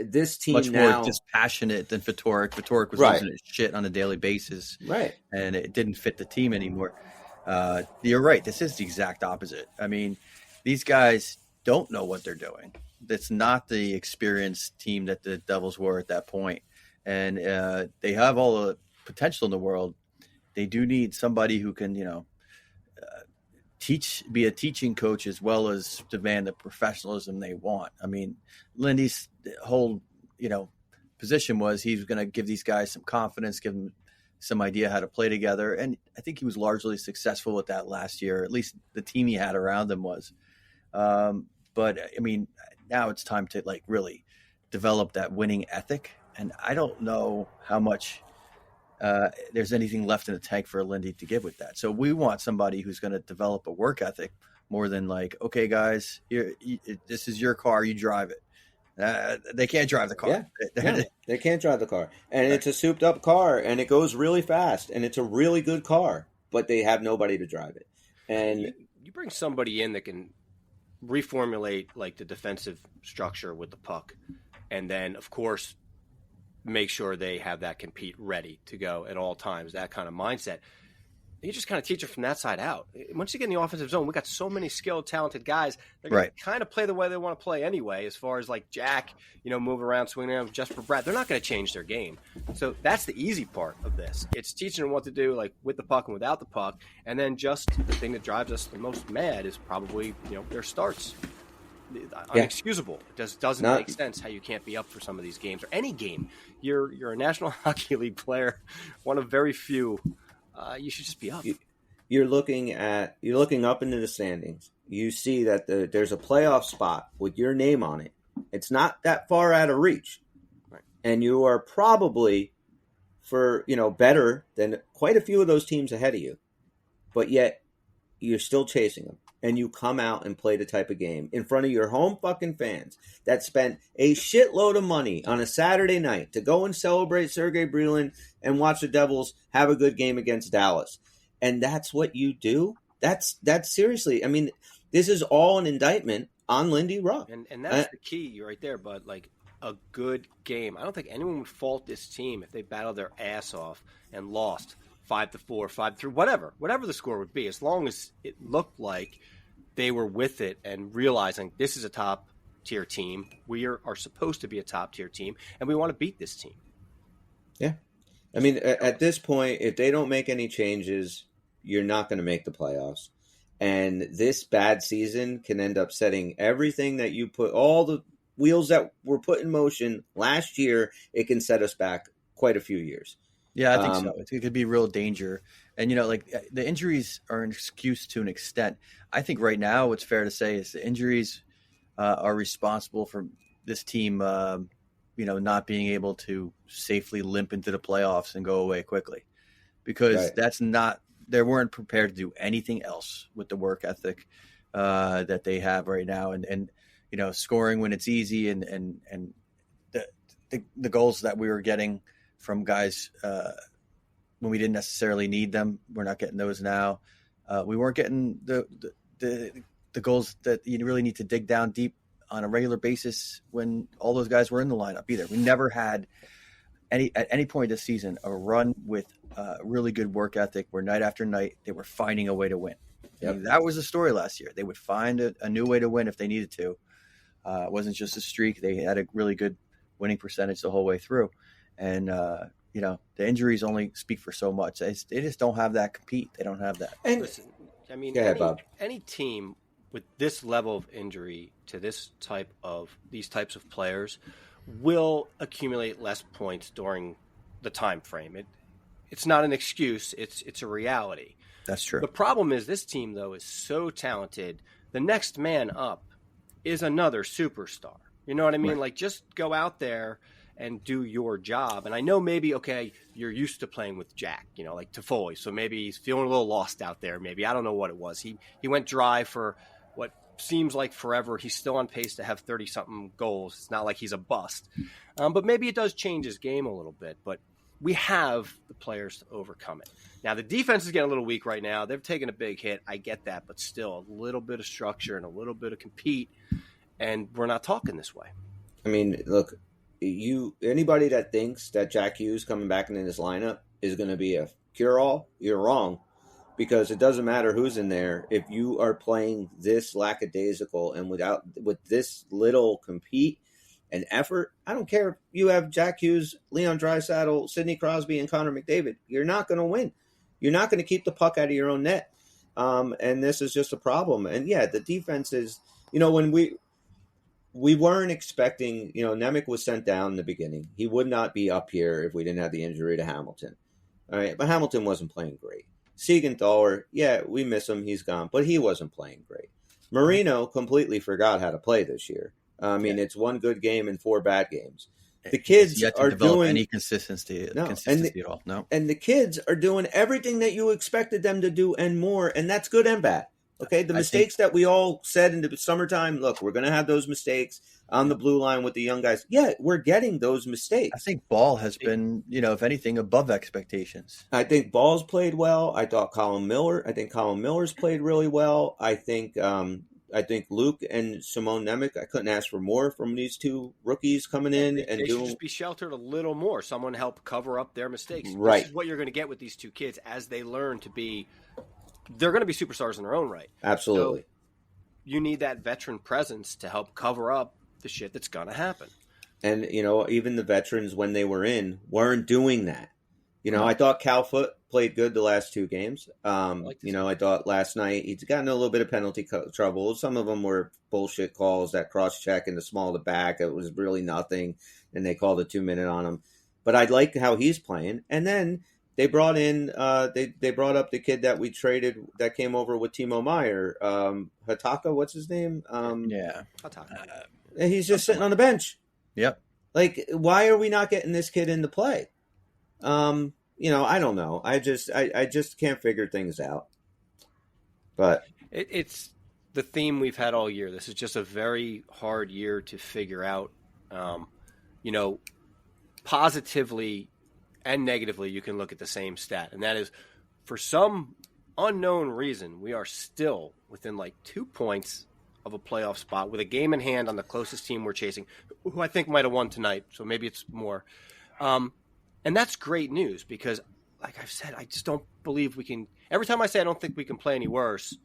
This team much now more dispassionate than Fatorik. Fatorik was losing his shit on a daily basis, right? And it didn't fit the team anymore. You're right. This is the exact opposite. I mean, these guys don't know what they're doing. That's not the experienced team that the Devils were at that point, and they have all the potential in the world. They do need somebody who can, be a teaching coach as well as demand the professionalism they want. I mean, Lindy's whole, position was he was going to give these guys some confidence, give them some idea how to play together. And I think he was largely successful with that last year. At least the team he had around him was. But I mean, now it's time to really develop that winning ethic. And I don't know how much there's anything left in the tank for Lindy to give with that. So we want somebody who's going to develop a work ethic more than okay, guys, this is your car, you drive it. They can't drive the car. Yeah, they can't drive the car. And it's a souped up car and it goes really fast and it's a really good car, but they have nobody to drive it. And you bring somebody in that can reformulate the defensive structure with the puck. And then of course, make sure they have that compete ready to go at all times, that kind of mindset. You just kind of teach it from that side out. Once you get in the offensive zone, we got so many skilled, talented guys. They're going to kind of play the way they want to play anyway, as far as Jack, move around, swing around just for Brad. They're not going to change their game. So that's the easy part of this. It's teaching them what to do, with the puck and without the puck. And then just the thing that drives us the most mad is probably, their starts. Unexcusable. It doesn't make sense how you can't be up for some of these games or any game. You're a National Hockey League player, one of very few. You should just be up. You're looking up into the standings. You see that there's a playoff spot with your name on it. It's not that far out of reach, right. And you are probably better than quite a few of those teams ahead of you, but yet you're still chasing them. And you come out and play the type of game in front of your home fucking fans that spent a shitload of money on a Saturday night to go and celebrate Sergei Brylin and watch the Devils have a good game against Dallas. And that's what you do? That's seriously. I mean, this is all an indictment on Lindy Ruff. And that's the key right there, but a good game. I don't think anyone would fault this team if they battled their ass off and lost 5-4, 5-3, whatever the score would be, as long as it looked like they were with it and realizing this is a top tier team. We are supposed to be a top tier team, and we want to beat this team. Yeah. I mean, at this point, if they don't make any changes, you're not going to make the playoffs. And this bad season can end up setting everything that you put, all the wheels that were put in motion last year, it can set us back quite a few years. Yeah, I think so. It could be real danger. And, like the injuries are an excuse to an extent. I think right now what's fair to say is the injuries are responsible for this team, not being able to safely limp into the playoffs and go away quickly. Because they weren't prepared to do anything else with the work ethic that they have right now. And scoring when it's easy and the goals that we were getting from guys when we didn't necessarily need them, we're not getting those now. We weren't getting the goals that you really need to dig down deep on a regular basis when all those guys were in the lineup either. We never had at any point this season a run with really good work ethic where night after night they were finding a way to win. Yep. That was the story last year. They would find a new way to win if they needed to. It wasn't just a streak. They had a really good winning percentage the whole way through. And, the injuries only speak for so much. They just don't have that compete. They don't have that. And listen, I mean, any team with this level of injury to these types of players will accumulate less points during the time frame. It's not an excuse. It's a reality. That's true. The problem is this team, though, is so talented. The next man up is another superstar. You know what I mean? Right. Like, just go out there and do your job. And I know maybe, okay, you're used to playing with Jack, like Toffoli. So maybe he's feeling a little lost out there. Maybe, I don't know what it was. He went dry for what seems like forever. He's still on pace to have 30-something goals. It's not like he's a bust. But maybe it does change his game a little bit. But we have the players to overcome it. Now, the defense is getting a little weak right now. They've taken a big hit. I get that. But still, a little bit of structure and a little bit of compete. And we're not talking this way. I mean, look, anybody that thinks that Jack Hughes coming back into this lineup is going to be a cure-all, you're wrong. Because it doesn't matter who's in there. If you are playing this lackadaisical and with this little compete and effort, I don't care if you have Jack Hughes, Leon Draisaitl, Sidney Crosby, and Connor McDavid. You're not going to win. You're not going to keep the puck out of your own net. And this is just a problem. And, yeah, the defense is, when we weren't expecting, Nemec was sent down in the beginning. He would not be up here if we didn't have the injury to Hamilton. All right, but Hamilton wasn't playing great. Siegenthaler, yeah, we miss him. He's gone, but he wasn't playing great. Marino completely forgot how to play this year. I mean, It's one good game and 4 bad games. The kids yet to are develop doing any consistency at all. No, and the kids are doing everything that you expected them to do and more, and that's good and bad. Okay, the mistakes that we all said in the summertime, look, we're going to have those mistakes on the blue line with the young guys. Yeah, we're getting those mistakes. I think Ball has been, if anything, above expectations. I think Ball's played well. I think Colin Miller's played really well. I think Luke and Simone Nemec, I couldn't ask for more from these two rookies coming in. They should just be sheltered a little more. Someone help cover up their mistakes. Right. This is what you're going to get with these two kids as they learn to be – they're going to be superstars in their own right. Absolutely. So you need that veteran presence to help cover up the shit that's going to happen. And, even the veterans, when they were in, weren't doing that. I thought Cal Foote played good the last 2 games. I thought last night he's gotten a little bit of penalty trouble. Some of them were bullshit calls, that cross-check in the small of the back. It was really nothing, and they called a 2-minute on him. But I like how he's playing. And then they brought in they brought up the kid that we traded that came over with Timo Meyer, Hataka, what's his name? Hataka. He's just sitting on the bench. Yep. Like, why are we not getting this kid into play? I don't know. I just can't figure things out. But it's the theme we've had all year. This is just a very hard year to figure out. Positively and negatively, you can look at the same stat, and that is, for some unknown reason, we are still within like 2 points of a playoff spot with a game in hand on the closest team we're chasing, who I think might have won tonight, so maybe it's more. And that's great news because, like I've said, I just don't believe we can – every time I say I don't think we can play any worse,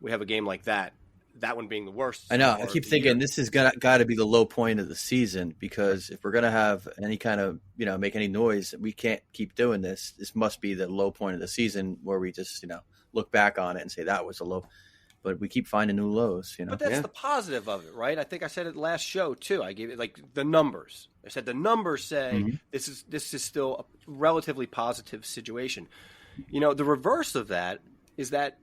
we have a game like that. That one being the worst. I know. I keep thinking this has got to be the low point of the season because if we're going to have any kind of, make any noise, we can't keep doing this. This must be the low point of the season where we just, look back on it and say that was a low. but we keep finding new lows. But that's the positive of it, right? I think I said it last show too. I gave it like the numbers. I said the numbers say this is still a relatively positive situation. The reverse of that is that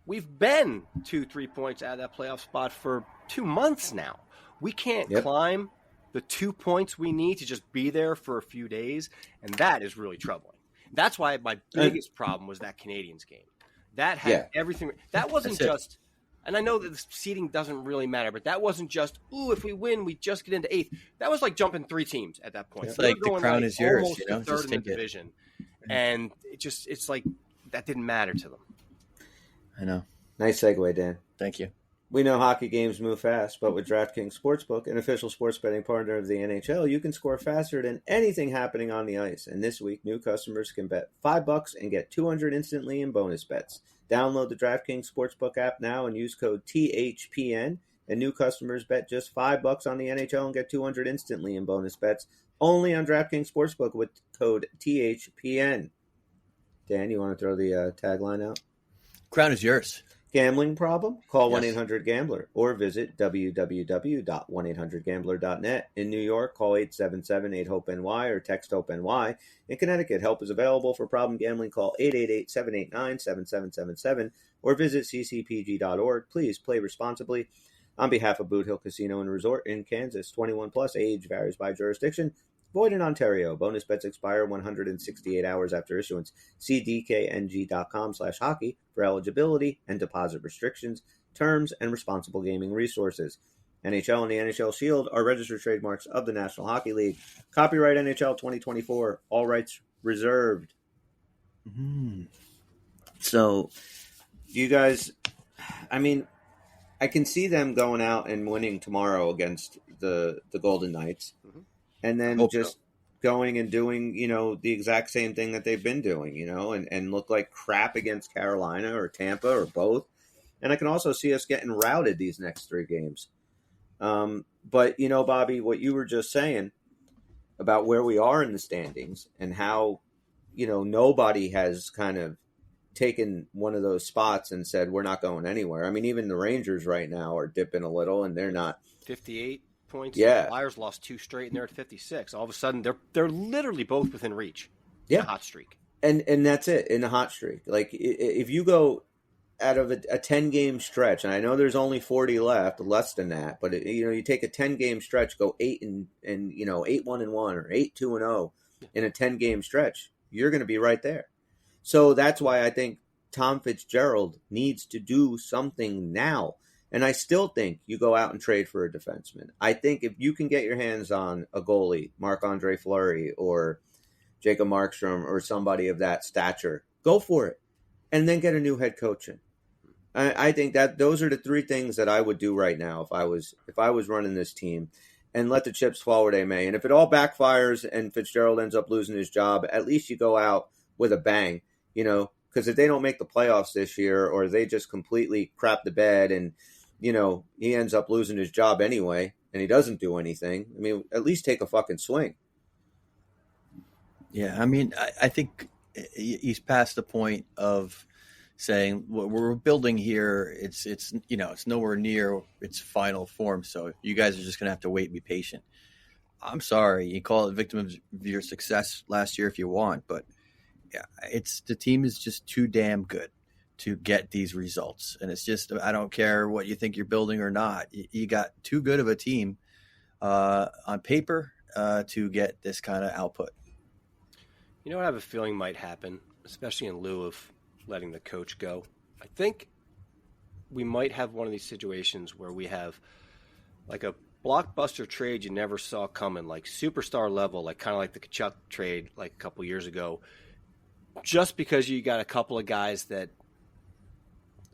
we've been 2-3 points out of that playoff spot for 2 months now. We can't climb the 2 points we need to just be there for a few days, and that is really troubling. That's why my biggest problem was that Canadiens game. That had everything. That wasn't just – and I know that the seeding doesn't really matter, but that wasn't just, if we win, we just get into 8th. That was like jumping 3 teams at that point. It's like the crown is yours, almost third in the division. And it's like that didn't matter to them. I know. Nice segue, Dan. Thank you. We know hockey games move fast, but with DraftKings Sportsbook, an official sports betting partner of the NHL, you can score faster than anything happening on the ice. And this week, new customers can bet $5 and get $200 instantly in bonus bets. Download the DraftKings Sportsbook app now and use code THPN. And new customers bet just $5 on the NHL and get $200 instantly in bonus bets. Only on DraftKings Sportsbook with code THPN. Dan, you want to throw the tagline out? Crown is yours. Gambling problem? Call 1-800-GAMBLER or visit www.1800gambler.net. In New York, call 877-8-HOPE-NY or text HOPE-NY. In Connecticut, help is available for problem gambling. Call 888-789-7777 or visit ccpg.org. Please play responsibly. On behalf of Boot Hill Casino and Resort in Kansas, 21 plus, age varies by jurisdiction. Void in Ontario. Bonus bets expire 168 hours after issuance. See dkng.com/hockey for eligibility and deposit restrictions, terms, and responsible gaming resources. NHL and the NHL Shield are registered trademarks of the National Hockey League. Copyright NHL 2024. All rights reserved. So, you guys, I can see them going out and winning tomorrow against the Golden Knights. And then going and doing, the exact same thing that they've been doing, and look like crap against Carolina or Tampa or both. And I can also see us getting routed these next 3 games. But, Bobby, what you were just saying about where we are in the standings and how, nobody has kind of taken one of those spots and said, we're not going anywhere. Even the Rangers right now are dipping a little and they're not 58 points. Yeah. The Flyers lost 2 straight and they're at 56. All of a sudden they're literally both within reach. Yeah. In a hot streak. And that's it, in a hot streak. Like if you go out of a 10-game stretch, and I know there's only 40 left, less than that, but you take a 10-game stretch, go 8-1-1 or 8-2-0 in a 10-game stretch, you're going to be right there. So that's why I think Tom Fitzgerald needs to do something now. And I still think you go out and trade for a defenseman. I think if you can get your hands on a goalie, Marc-Andre Fleury or Jacob Markstrom or somebody of that stature, go for it. And then get a new head coach in. I think that those are the 3 things that I would do right now if I was running this team, and let the chips fall where they may. And if it all backfires and Fitzgerald ends up losing his job, at least you go out with a bang, because if they don't make the playoffs this year or they just completely crap the bed and he ends up losing his job anyway, and he doesn't do anything. At least take a fucking swing. Yeah, I think he's past the point of saying what we're building here. It's nowhere near its final form. So you guys are just going to have to wait and be patient. I'm sorry, you call it victim of your success last year if you want, but yeah, the team is just too damn good to get these results. And it's just, I don't care what you think you're building or not. You got too good of a team on paper to get this kind of output. What I have a feeling might happen, especially in lieu of letting the coach go. I think we might have one of these situations where we have like a blockbuster trade you never saw coming, like superstar level, like kind of like the Kachuk trade like a couple years ago, just because you got a couple of guys that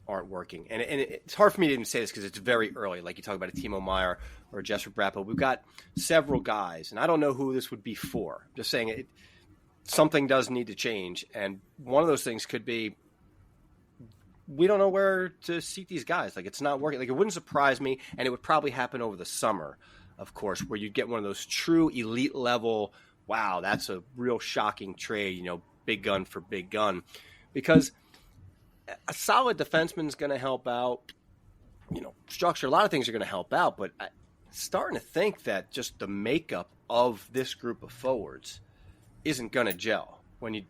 aren't working. And it's hard for me to even say this because it's very early. Like you talk about a Timo Meier or a Jesper Bratt. We've got several guys, and I don't know who this would be for. Just saying something does need to change. And one of those things could be we don't know where to seat these guys. Like it's not working. Like it wouldn't surprise me, and it would probably happen over the summer, of course, where you'd get one of those true elite level, wow, that's a real shocking trade, big gun for big gun. Because a solid defenseman is going to help out. structure. A lot of things are going to help out, but I'm starting to think that just the makeup of this group of forwards isn't going to gel when you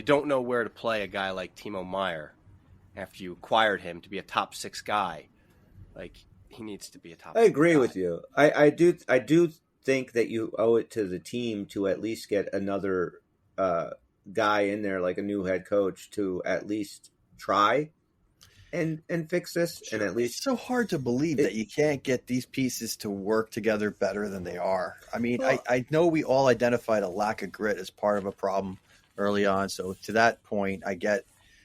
don't know where to play a guy like Timo Meier after you acquired him to be a top 6 guy. Like, he needs to be a top. I agree guy. with you. I do think that you owe it to the team to at least get another guy in there, like a new head coach, to at least try and fix this. Sure. And at least it's so hard to believe that you can't get these pieces to work together better than they are. I mean, I know we all identified a lack of grit as part of a problem early on. So to that point, I get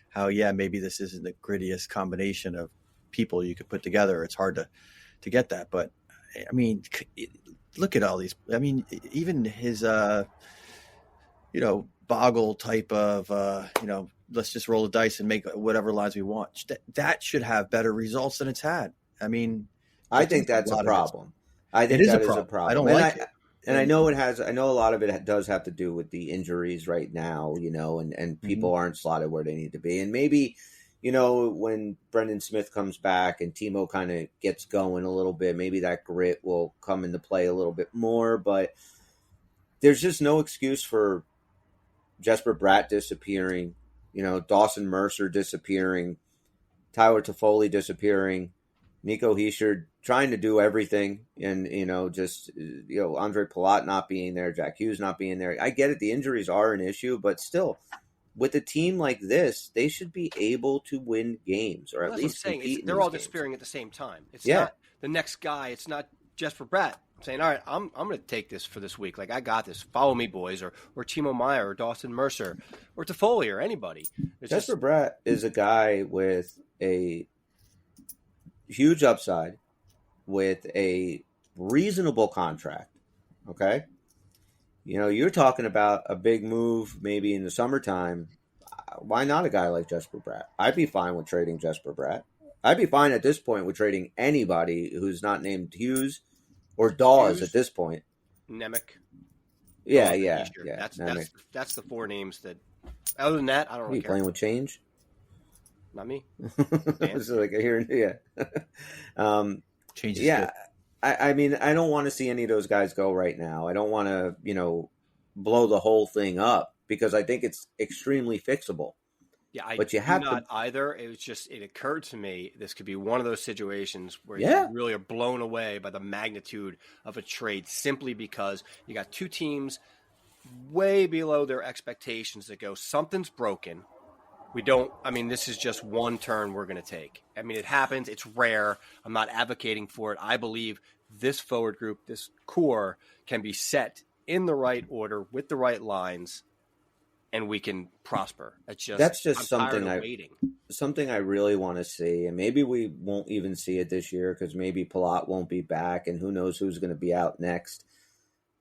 how, maybe this isn't the grittiest combination of people you could put together. It's hard to get that. But I mean, look at all these. I mean, even his, boggle type of, let's just roll the dice and make whatever lines we want. That should have better results than it's had. I mean, I think that's a problem. I think it is that a is problem. a problem. I don't like it. And I know it has. I know a lot of it does have to do with the injuries right now, and people aren't slotted where they need to be. And maybe, when Brendan Smith comes back and Timo kind of gets going a little bit, maybe that grit will come into play a little bit more. But there's just no excuse for Jesper Bratt disappearing, Dawson Mercer disappearing, Tyler Toffoli disappearing, Nico Hischier trying to do everything, and Andre Palat not being there, Jack Hughes not being there. I get it; the injuries are an issue, but still, with a team like this, they should be able to win games, or at least compete. They're all disappearing at the same time. It's not the next guy. It's not Jesper Bratt saying, "All right, I'm going to take this for this week. Like, I got this. Follow me, boys," or Timo Meier, or Dawson Mercer, or Toffoli, or anybody. Jesper Bratt is a guy with a huge upside, with a reasonable contract. Okay, you're talking about a big move maybe in the summertime. Why not a guy like Jesper Bratt? I'd be fine with trading Jesper Bratt. I'd be fine at this point with trading anybody who's not named Hughes or Dawes at this point. Nemec. Yeah. That's the 4 names that. Other than that, I don't really care. You playing with change? Not me. It's like here, Change is good. I mean, I don't want to see any of those guys go right now. I don't want to, blow the whole thing up, because I think it's extremely fixable. Yeah, but you have not to either. It occurred to me this could be one of those situations where you really are blown away by the magnitude of a trade, simply because you got 2 teams way below their expectations that go, something's broken. This is just one turn we're going to take. I mean, it happens. It's rare. I'm not advocating for it. I believe this forward group, this core, can be set in the right order with the right lines, and we can prosper. That's just something I really want to see. And maybe we won't even see it this year, because maybe Palat won't be back, and who knows who's going to be out next.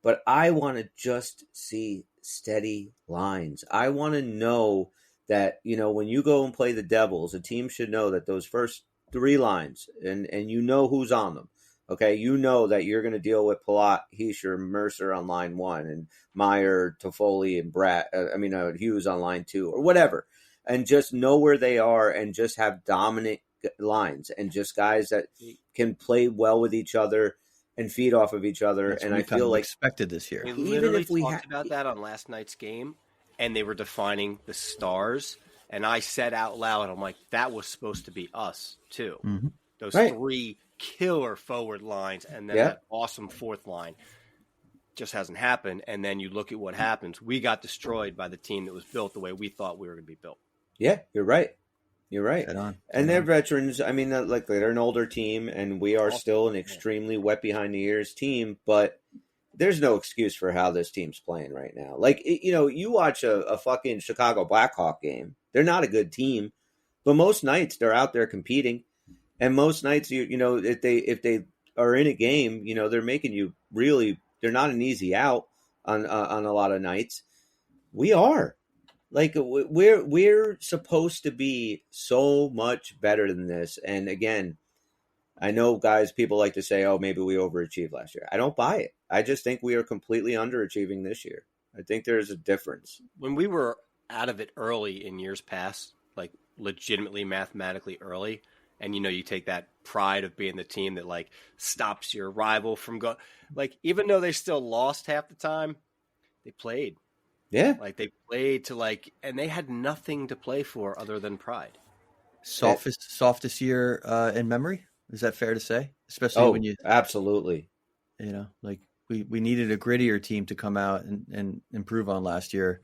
But I want to just see steady lines. I want to know that, when you go and play the Devils, a team should know that those first 3 lines, and who's on them. Okay, you know that you're going to deal with Palat, Hischier, Mercer on line 1, and Meier, Toffoli, and Hughes on line 2, or whatever. And just know where they are, and just have dominant lines, and just guys that can play well with each other and feed off of each other. That's and what I feel like expected this year. We literally talked about that on last night's game, and they were defining the stars. And I said out loud, I'm like, that was supposed to be us too. Mm-hmm. Those 3 killer forward lines, and then that awesome 4th line just hasn't happened. And then you look at what happens. We got destroyed by the team that was built the way we thought we were going to be built. Yeah, you're right. And they're veterans. I mean, they're an older team, and we are still an extremely wet behind the ears team, but there's no excuse for how this team's playing right now. Like, you watch a fucking Chicago Blackhawk game. They're not a good team, but most nights they're out there competing. And most nights, if they are in a game, they're making you really. They're not an easy out on a lot of nights. We are, like, we're supposed to be so much better than this. And again, I know, guys, people like to say, "Oh, maybe we overachieved last year." I don't buy it. I just think we are completely underachieving this year. I think there's a difference. When we were out of it early in years past, like legitimately mathematically early, And, you take that pride of being the team that, like, stops your rival from going. Like, even though they still lost half the time, they played. Yeah. Like, they played to, like, and they had nothing to play for other than pride. Softest year in memory. Is that fair to say? Especially when you absolutely. Like we needed a grittier team to come out and improve on last year.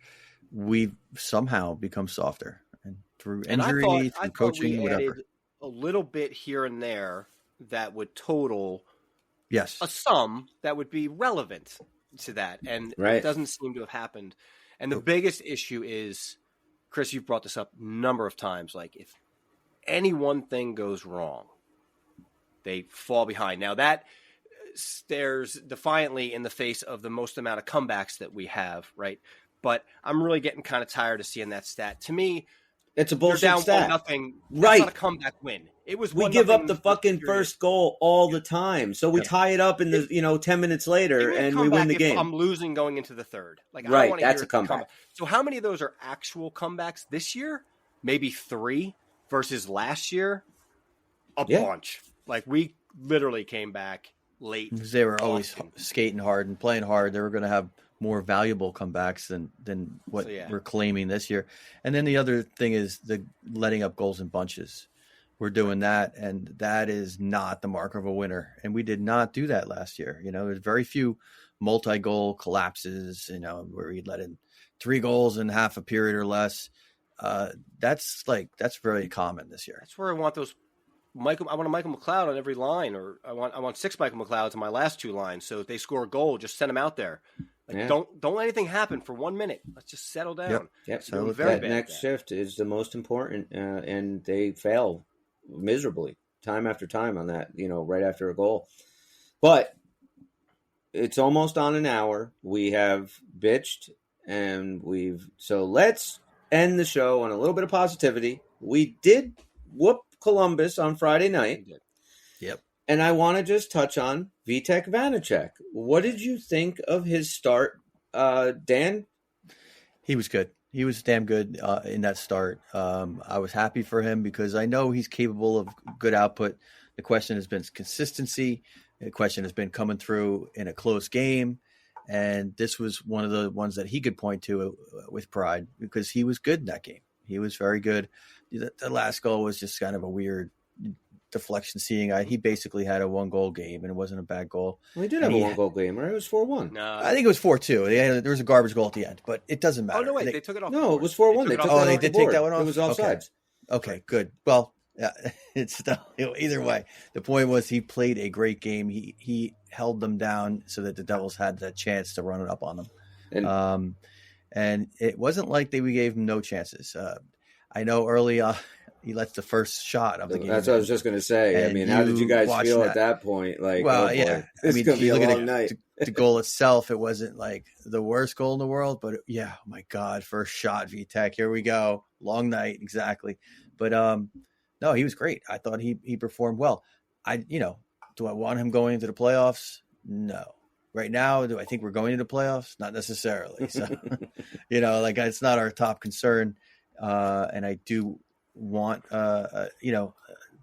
We've somehow become softer, and through injury, through coaching, we whatever. added a little bit here and there that would total Yes, a sum that would be relevant to that, and it doesn't seem to have happened. And the biggest issue is, Chris, you've brought this up a number of times. Like, if any one thing goes wrong, they fall behind. Now that stares defiantly in the face of the most amount of comebacks that we have, right? But I'm really getting kind of tired of seeing that stat. To me, it's a bullshit down stat. 1-0. That's right. not a comeback win. It was we give up the fucking first goal all the time. So we tie it up in the 10 minutes later and we win the game. I'm losing going into the third. Like, right, I don't that's a comeback. So how many of those are actual comebacks this year? Maybe 3 versus last year. A bunch. Like, we literally came back late. Because they were always skating hard and playing hard. They were going to have more valuable comebacks than what we're claiming this year. And then the other thing is the letting up goals in bunches. We're doing that, and that is not the mark of a winner. And we did not do that last year. There's very few multi-goal collapses, where we let in 3 goals in half a period or less. That's very common this year. That's where I want those. I want a Michael McLeod on every line, or I want 6 Michael McLeods on my last 2 lines. So if they score a goal, just send them out there. Like, don't let anything happen for 1 minute. Let's just settle down. Yep. So that next shift is the most important, and they fail miserably time after time on that. Right after a goal, but it's almost on an hour. We have bitched, and so let's end the show on a little bit of positivity. We did whoop Columbus on Friday night. Yep. And I want to just touch on Vitek Vanacek. What did you think of his start, Dan? He was good. He was damn good in that start. I was happy for him because I know he's capable of good output. The question has been consistency. The question has been coming through in a close game. And this was one of the ones that he could point to with pride because he was good in that game. He was very good. The last goal was just kind of a weird deflection seeing. He basically had a 1-goal game, and it wasn't a bad goal. Well, he did have a 1-goal game, right? It was 4-1. No, I think it was 4-2. There was a garbage goal at the end, but it doesn't matter. Oh, no, wait. They took it off. No, it was 4-1. They did take that one off? It was offsides. Okay, good. Well, yeah, it's still either way. The point was he played a great game. He held them down so that the Devils had the chance to run it up on them. And it wasn't like we gave him no chances. I know early on he lets the first shot of the game. That's what I was just going to say. I mean, how did you guys feel at that point? Like, well, yeah, this is going to be a long night. The goal itself, it wasn't like the worst goal in the world, but oh my God, first shot, Vitek. Here we go. Long night, exactly. But no, he was great. I thought he performed well. Do I want him going into the playoffs? No. Right now, do I think we're going into the playoffs? Not necessarily. So, it's not our top concern. And I do want, to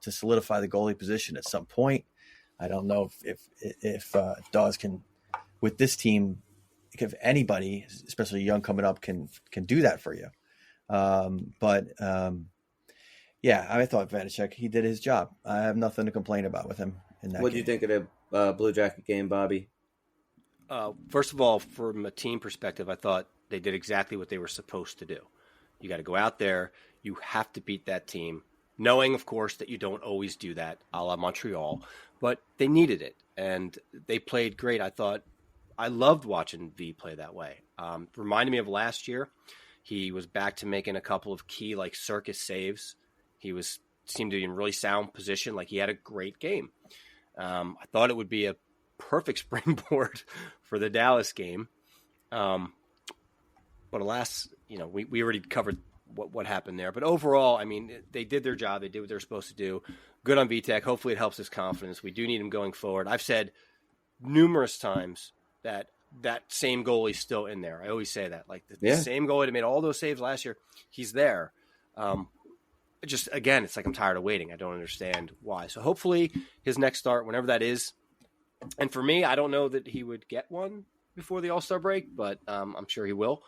solidify the goalie position at some point. I don't know if Dawes can, with this team, if anybody, especially young coming up, can do that for you. I thought Vanacek, he did his job. I have nothing to complain about with him in that. What do you think of the Blue Jacket game, Bobby? First of all, from a team perspective, I thought they did exactly what they were supposed to do. You got to go out there. You have to beat that team, knowing, of course, that you don't always do that, a la Montreal, but they needed it, and they played great. I loved watching V play that way. Reminded me of last year. He was back to making a couple of key, like, circus saves. He seemed to be in really sound position. Like, he had a great game. I thought it would be a perfect springboard for the Dallas game. But alas, we already covered what happened there. But overall, I mean, they did their job. They did what they were supposed to do. Good on Vitek. Hopefully it helps his confidence. We do need him going forward. I've said numerous times that same goalie's still in there. I always say that. Like, the same goalie that made all those saves last year, he's there. just, again, it's like I'm tired of waiting. I don't understand why. So hopefully his next start, whenever that is, and for me, I don't know that he would get one before the All-Star break, but I'm sure he will.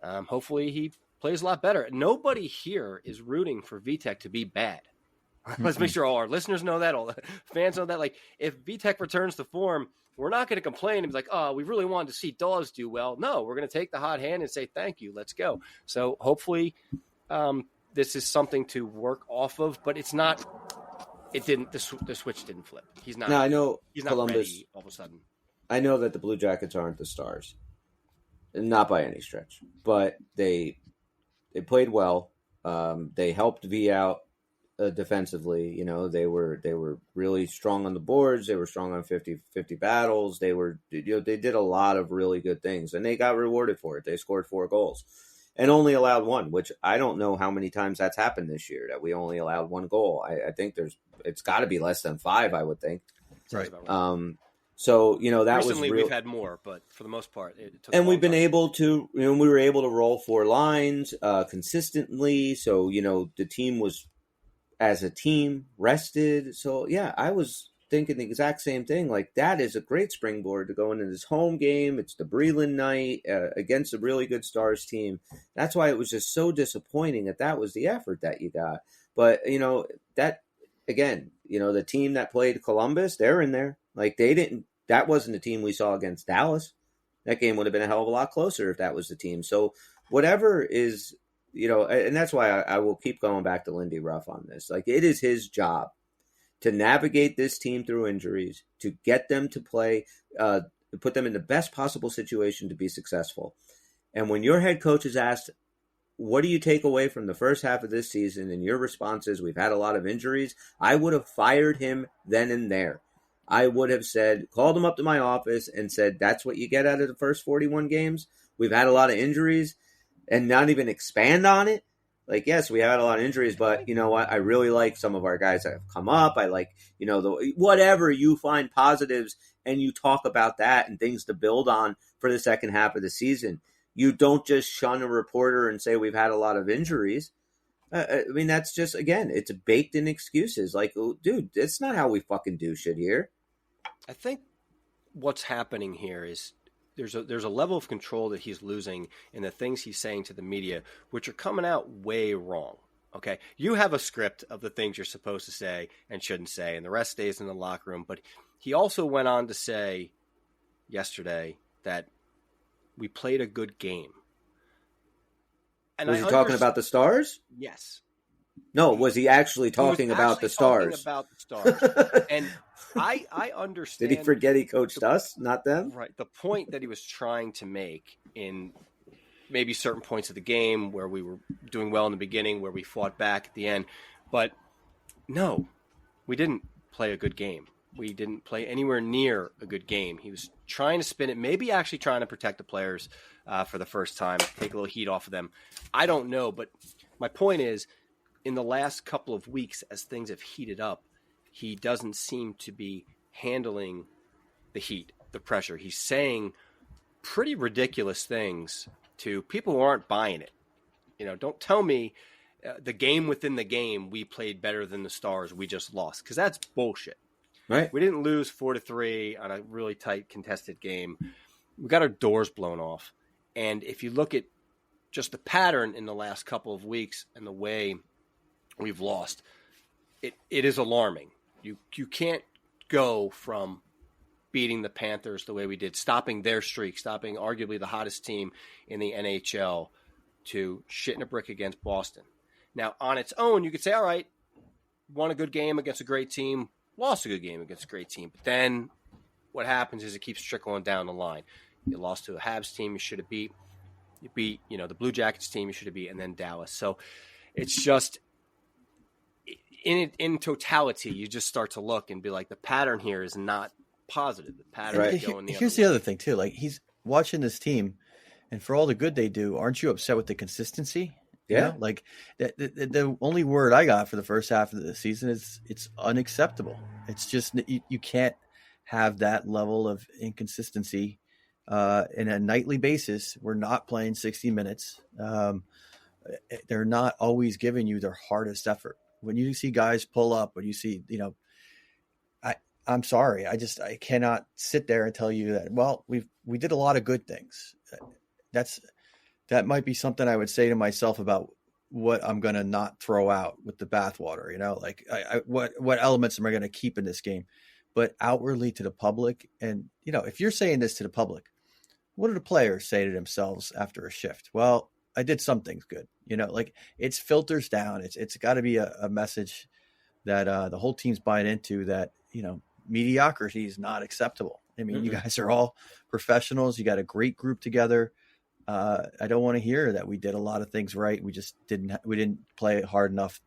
Hopefully he plays a lot better. Nobody here is rooting for Vitek to be bad. Let's make sure all our listeners know that, all the fans know that. Like, if Vitek returns to form, we're not going to complain and be like, oh, we really wanted to see Dawes do well. No, we're going to take the hot hand and say, thank you, let's go. So hopefully this is something to work off of, but it's not, it didn't, the switch didn't flip. He's not, now, I know he's not Columbus, ready all of a sudden. I know that the Blue Jackets aren't the Stars. Not by any stretch, but they played well. They helped V out defensively. You know, they were really strong on the boards. They were strong on 50 battles. They did a lot of really good things, and they got rewarded for it. They scored 4 goals and only allowed 1, which I don't know how many times that's happened this year, that we only allowed 1 goal. I think it's got to be less than 5, I would think. Right. So, you know, that recently was we've had more, but for the most part, it took and we've been time. able to, you know, we were able to roll 4 lines consistently. So, you know, the team was, as a team, rested. So, yeah, I was thinking the exact same thing. Like, that is a great springboard to go into this home game. It's the Breland night against a really good Stars team. That's why it was just so disappointing that was the effort that you got. But, you know, that, again, you know, the team that played Columbus, they're in there. Like, that wasn't the team we saw against Dallas. That game would have been a hell of a lot closer if that was the team. So whatever is, you know, and that's why I will keep going back to Lindy Ruff on this. Like, it is his job to navigate this team through injuries, to get them to play, put them in the best possible situation to be successful. And when your head coach is asked, what do you take away from the first half of this season? And your response is, we've had a lot of injuries. I would have fired him then and there. I would have called him up to my office and said, that's what you get out of the first 41 games. We've had a lot of injuries, and not even expand on it. Like, yes, we had a lot of injuries, but you know what? I really like some of our guys that have come up. I like, you know, whatever you find positives, and you talk about that and things to build on for the second half of the season. You don't just shun a reporter and say we've had a lot of injuries. I mean, that's just, again, it's baked in excuses. Like, dude, that's not how we fucking do shit here. I think what's happening here is there's a level of control that he's losing in the things he's saying to the media, which are coming out way wrong. Okay, you have a script of the things you're supposed to say and shouldn't say, and the rest stays in the locker room. But he also went on to say yesterday that we played a good game. And was he talking about the Stars? Yes. No, was he actually talking about the Stars? Talking about the Stars. And I understand. Did he forget he coached us, not them? Right. The point that he was trying to make in maybe certain points of the game where we were doing well in the beginning, where we fought back at the end. But no, we didn't play a good game. We didn't play anywhere near a good game. He was trying to spin it, maybe actually trying to protect the players for the first time, take a little heat off of them. I don't know, but my point is, in the last couple of weeks, as things have heated up, he doesn't seem to be handling the heat, the pressure. He's saying pretty ridiculous things to people who aren't buying it. You know, don't tell me the game within the game, we played better than the Stars, we just lost, because that's bullshit. Right. We didn't lose 4-3 on a really tight contested game. We got our doors blown off. And if you look at just the pattern in the last couple of weeks and the way we've lost, it is alarming. You can't go from beating the Panthers the way we did, stopping their streak, stopping arguably the hottest team in the NHL, to shitting a brick against Boston. Now, on its own, you could say, all right, won a good game against a great team, lost a good game against a great team. But then what happens is it keeps trickling down the line. You lost to a Habs team you should have beat. You beat, you know, the Blue Jackets team you should have beat, and then Dallas. So it's just, in totality, you just start to look and be like, the pattern here is not positive. The pattern is going the other way. Here's the other thing, too. Like, he's watching this team, and for all the good they do, aren't you upset with the consistency? Yeah. You know? Like, the only word I got for the first half of the season is it's unacceptable. It's just, you can't have that level of inconsistency in a nightly basis. We're not playing 60 minutes. they're not always giving you their hardest effort. When you see guys pull up, when you see, I'm sorry. I cannot sit there and tell you that, well, we did a lot of good things. That might be something I would say to myself about what I'm going to not throw out with the bathwater, like what elements am I going to keep in this game, but outwardly to the public. And, if you're saying this to the public, what do the players say to themselves after a shift? Well, I did some things good, it's filters down. It's got to be a message that the whole team's buying into, that, mediocrity is not acceptable. I mean, you guys are all professionals. You got a great group together. I don't want to hear that we did a lot of things right. We just didn't play hard enough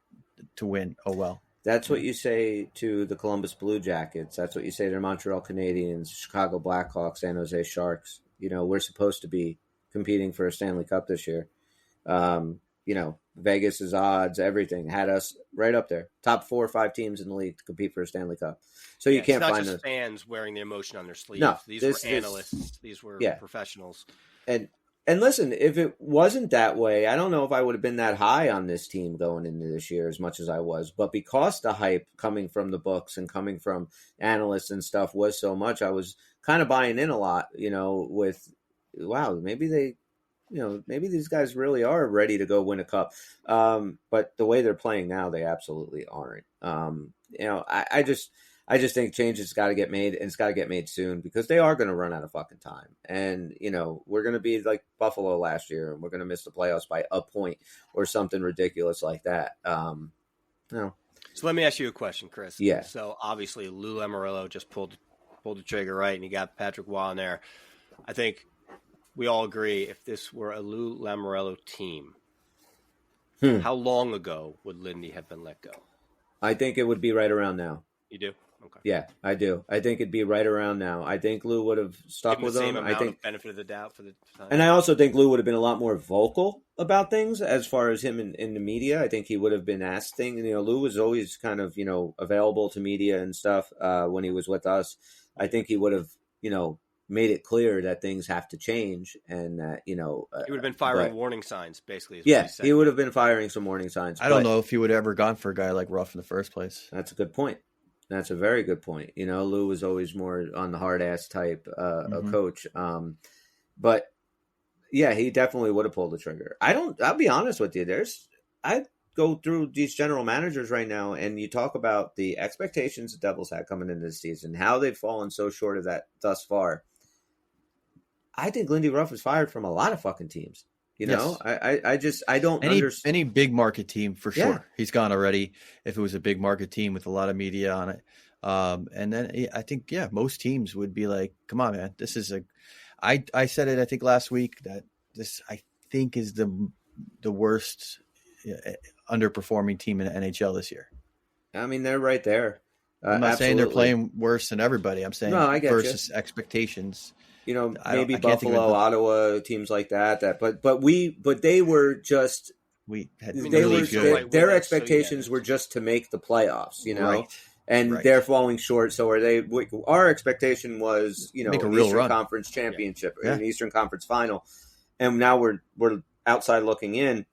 to win. Oh, well. That's what you say to the Columbus Blue Jackets. That's what you say to the Montreal Canadiens, Chicago Blackhawks, San Jose Sharks. We're supposed to be competing for a Stanley Cup this year. Vegas's odds, everything had us right up there. Top 4 or 5 teams in the league to compete for a Stanley Cup. So you can't find just fans wearing the emotion on their sleeves. No, these were analysts. These were professionals. And listen, if it wasn't that way, I don't know if I would have been that high on this team going into this year as much as I was. But because the hype coming from the books and coming from analysts and stuff was so much, I was kind of buying in a lot, with, wow, maybe maybe these guys really are ready to go win a cup. But the way they're playing now, they absolutely aren't. I just think changes got to get made, and it's got to get made soon, because they are going to run out of fucking time. And, we're going to be like Buffalo last year, and we're going to miss the playoffs by a point or something ridiculous like that. So let me ask you a question, Chris. Yeah. So obviously Lou Lamoriello just pulled the trigger, right? And you got Patrick Waugh in there. I think we all agree, if this were a Lou Lamoriello team, how long ago would Lindy have been let go? I think it would be right around now. You do? Okay. Yeah, I do. I think it'd be right around now. I think Lou would have stuck with him. I think benefit of the doubt for the time. And I also think Lou would have been a lot more vocal about things as far as him in the media. I think he would have been asked things. Lou was always kind of, available to media and stuff when he was with us. I think he would have, made it clear that things have to change, and that, he would have been firing warning signs, basically. He would have been firing some warning signs. I don't know if he would have ever gone for a guy like Ruff in the first place. That's a good point. That's a very good point. Lou was always more on the hard ass type a coach. But yeah, he definitely would have pulled the trigger. I'll be honest with you. I go through these general managers right now, and you talk about the expectations the Devils had coming into the season, how they've fallen so short of that thus far. I think Lindy Ruff is fired from a lot of fucking teams. Yes. I don't understand. Any big market team for sure. Yeah. He's gone already. If it was a big market team with a lot of media on it. And then I think, most teams would be like, come on, man, this is I said it, I think last week, that this, I think, is the worst underperforming team in the NHL this year. I mean, they're right there. I'm not saying they're playing worse than everybody. I'm saying versus expectations. Maybe Buffalo, Ottawa, teams like that. But they were just their expectations were just to make the playoffs. Right. And they're falling short. So are they? Our expectation was make a an real Eastern run. Conference championship, an Eastern Conference final, and now we're outside looking in.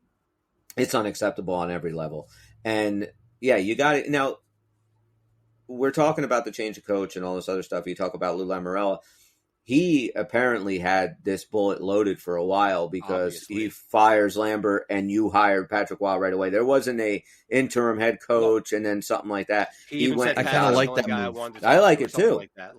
It's unacceptable on every level. And you got it now. We're talking about the change of coach and all this other stuff. You talk about Lou Lamoriello. He apparently had this bullet loaded for a while, because he fires Lambert and you hired Patrick Waugh right away. There wasn't a interim head coach and then something like that. He went. I kind of like that move. I like it too. Like that.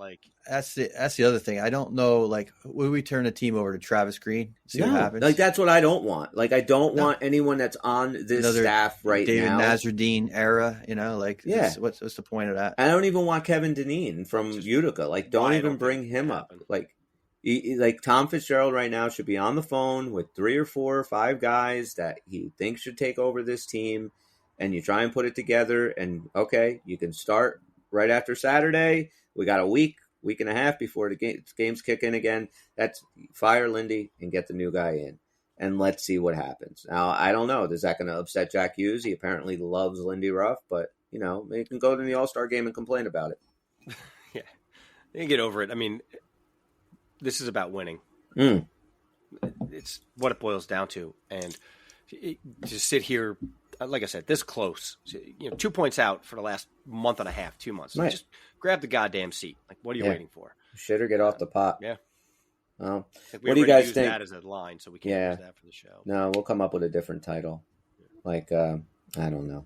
That's the other thing. I don't know. Would we turn the team over to Travis Green? See what happens. That's what I don't want. I don't want anyone that's on this staff right David now. Nazardine era. What's the point of that? I don't even want Kevin Dineen from Utica. Don't even bring him up. Tom Fitzgerald right now should be on the phone with 3 or 4 or 5 guys that he thinks should take over this team, and you try and put it together. And you can start right after Saturday. We got a week and a half before the games kick in again. That's fire Lindy and get the new guy in, and let's see what happens. Now, I don't know. Is that going to upset Jack Hughes? He apparently loves Lindy Ruff, but he can go to the All-Star game and complain about it. Yeah, they can get over it. I mean, this is about winning. It's what it boils down to. And to sit here, like I said, this close, 2 points out for the last month and a half, 2 months. Right. Just grab the goddamn seat. Like, what are you waiting for? Shit or get off the pot. Yeah. Well, We what do you guys use think? that as a line, so we can't use that for the show. No, we'll come up with a different title. Like, I don't know.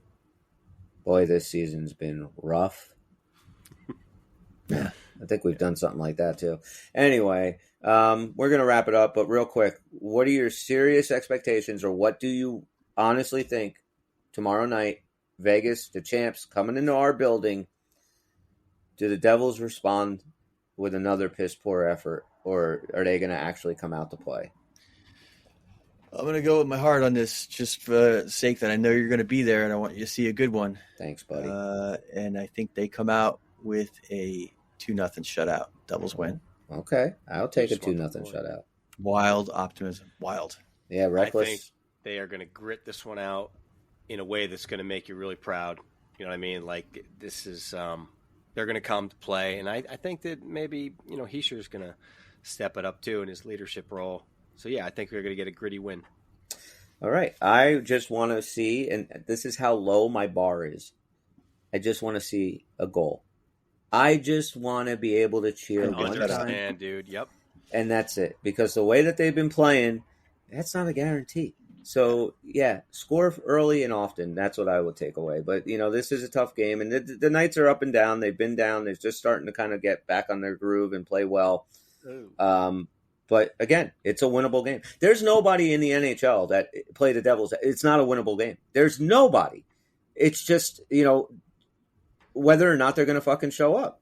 Boy, this season's been rough. Yeah, I think we've done something like that too. Anyway, we're going to wrap it up, but real quick, what are your serious expectations, or what do you honestly think tomorrow night, Vegas, the champs coming into our building, do the Devils respond with another piss poor effort, or are they going to actually come out to play? I'm going to go with my heart on this, just for the sake that I know you're going to be there, and I want you to see a good one. Thanks, buddy. And I think they come out with a 2-0 shutout. Devils win. Okay, I'll take a Just want 2-0 the point. shutout. Wild optimism. Wild. Yeah, reckless. I think they are going to grit this one out in a way that's going to make you really proud. You know what I mean? Like, this is they're going to come to play, and I think that maybe Heischer's going to step it up too in his leadership role. So yeah, I think we're going to get a gritty win. All right, I just want to see, and this is how low my bar is. I just want to see a goal. I just want to be able to cheer I one understand, time, dude. Yep. and that's it. Because the way that they've been playing, that's not a guarantee. So yeah, score early and often. That's what I would take away. But this is a tough game, and the Knights are up and down. They've been down. They're just starting to kind of get back on their groove and play well. But again, it's a winnable game. There's nobody in the NHL that play the Devils. It's not a winnable game. There's nobody. It's just, whether or not they're going to fucking show up.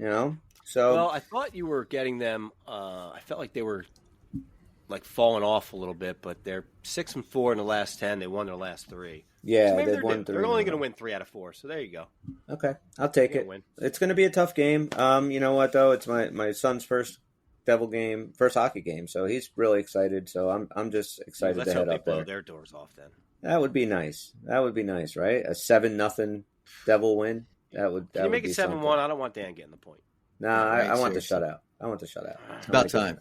Yeah. So. Well, I thought you were getting them. I felt like they were like falling off a little bit, but they're 6-4 in the last 10. They won their last 3. Yeah, so maybe they've won 3. They're only going to win 3 out of 4. So there you go. Okay, I'll take it. Win. It's going to be a tough game. You know what though? It's my son's first Devil game, first hockey game, so he's really excited. So I'm just excited to head up there. Blow their doors off then. That would be nice. That would be nice, right? A 7-0 Devil win. That would. Can you make it 7-1? I don't want Dan getting the point. Nah, I want the shutout. I want the shutout. It's about time.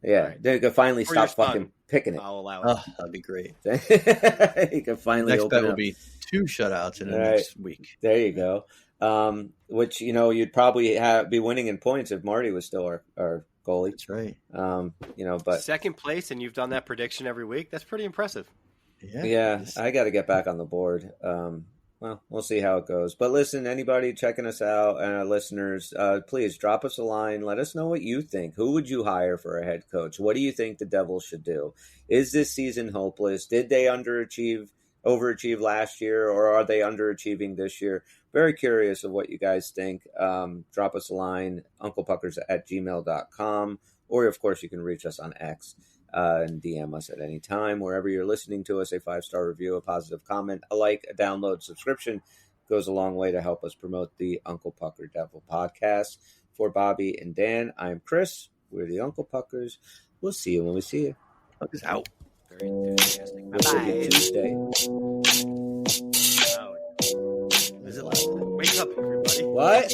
Yeah, right. they could finally For your stop fucking son, picking it. I'll allow it. Oh, that'd be great. He can finally Next open bet will up. be 2 shutouts in the Right. next week. There you go. Which you'd probably be winning in points if Marty was still our goalie. That's right. But second place, and you've done that prediction every week. That's pretty impressive. yeah, I got to get back on the board. Well, we'll see how it goes. But listen, anybody checking us out and our listeners, please drop us a line. Let us know what you think. Who would you hire for a head coach? What do you think the Devils should do? Is this season hopeless? Did they overachieve last year, or are they underachieving this year? Very curious of what you guys think. Drop us a line, unclepuckers@gmail.com, or of course you can reach us on X. And DM us at any time. Wherever you're listening to us, a 5-star review, a positive comment, a like, a download, subscription goes a long way to help us promote the Uncle Pucker Devil podcast. For Bobby and Dan, I'm Chris. We're the Uncle Puckers. We'll see you when we see you. Puckers out. Very enthusiastic. This will be Tuesday. Is it loud? Wake up, everybody. What?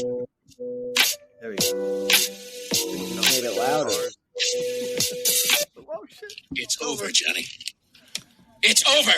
There we go. Made it louder. Oh, shit. It's over, Johnny. It's over.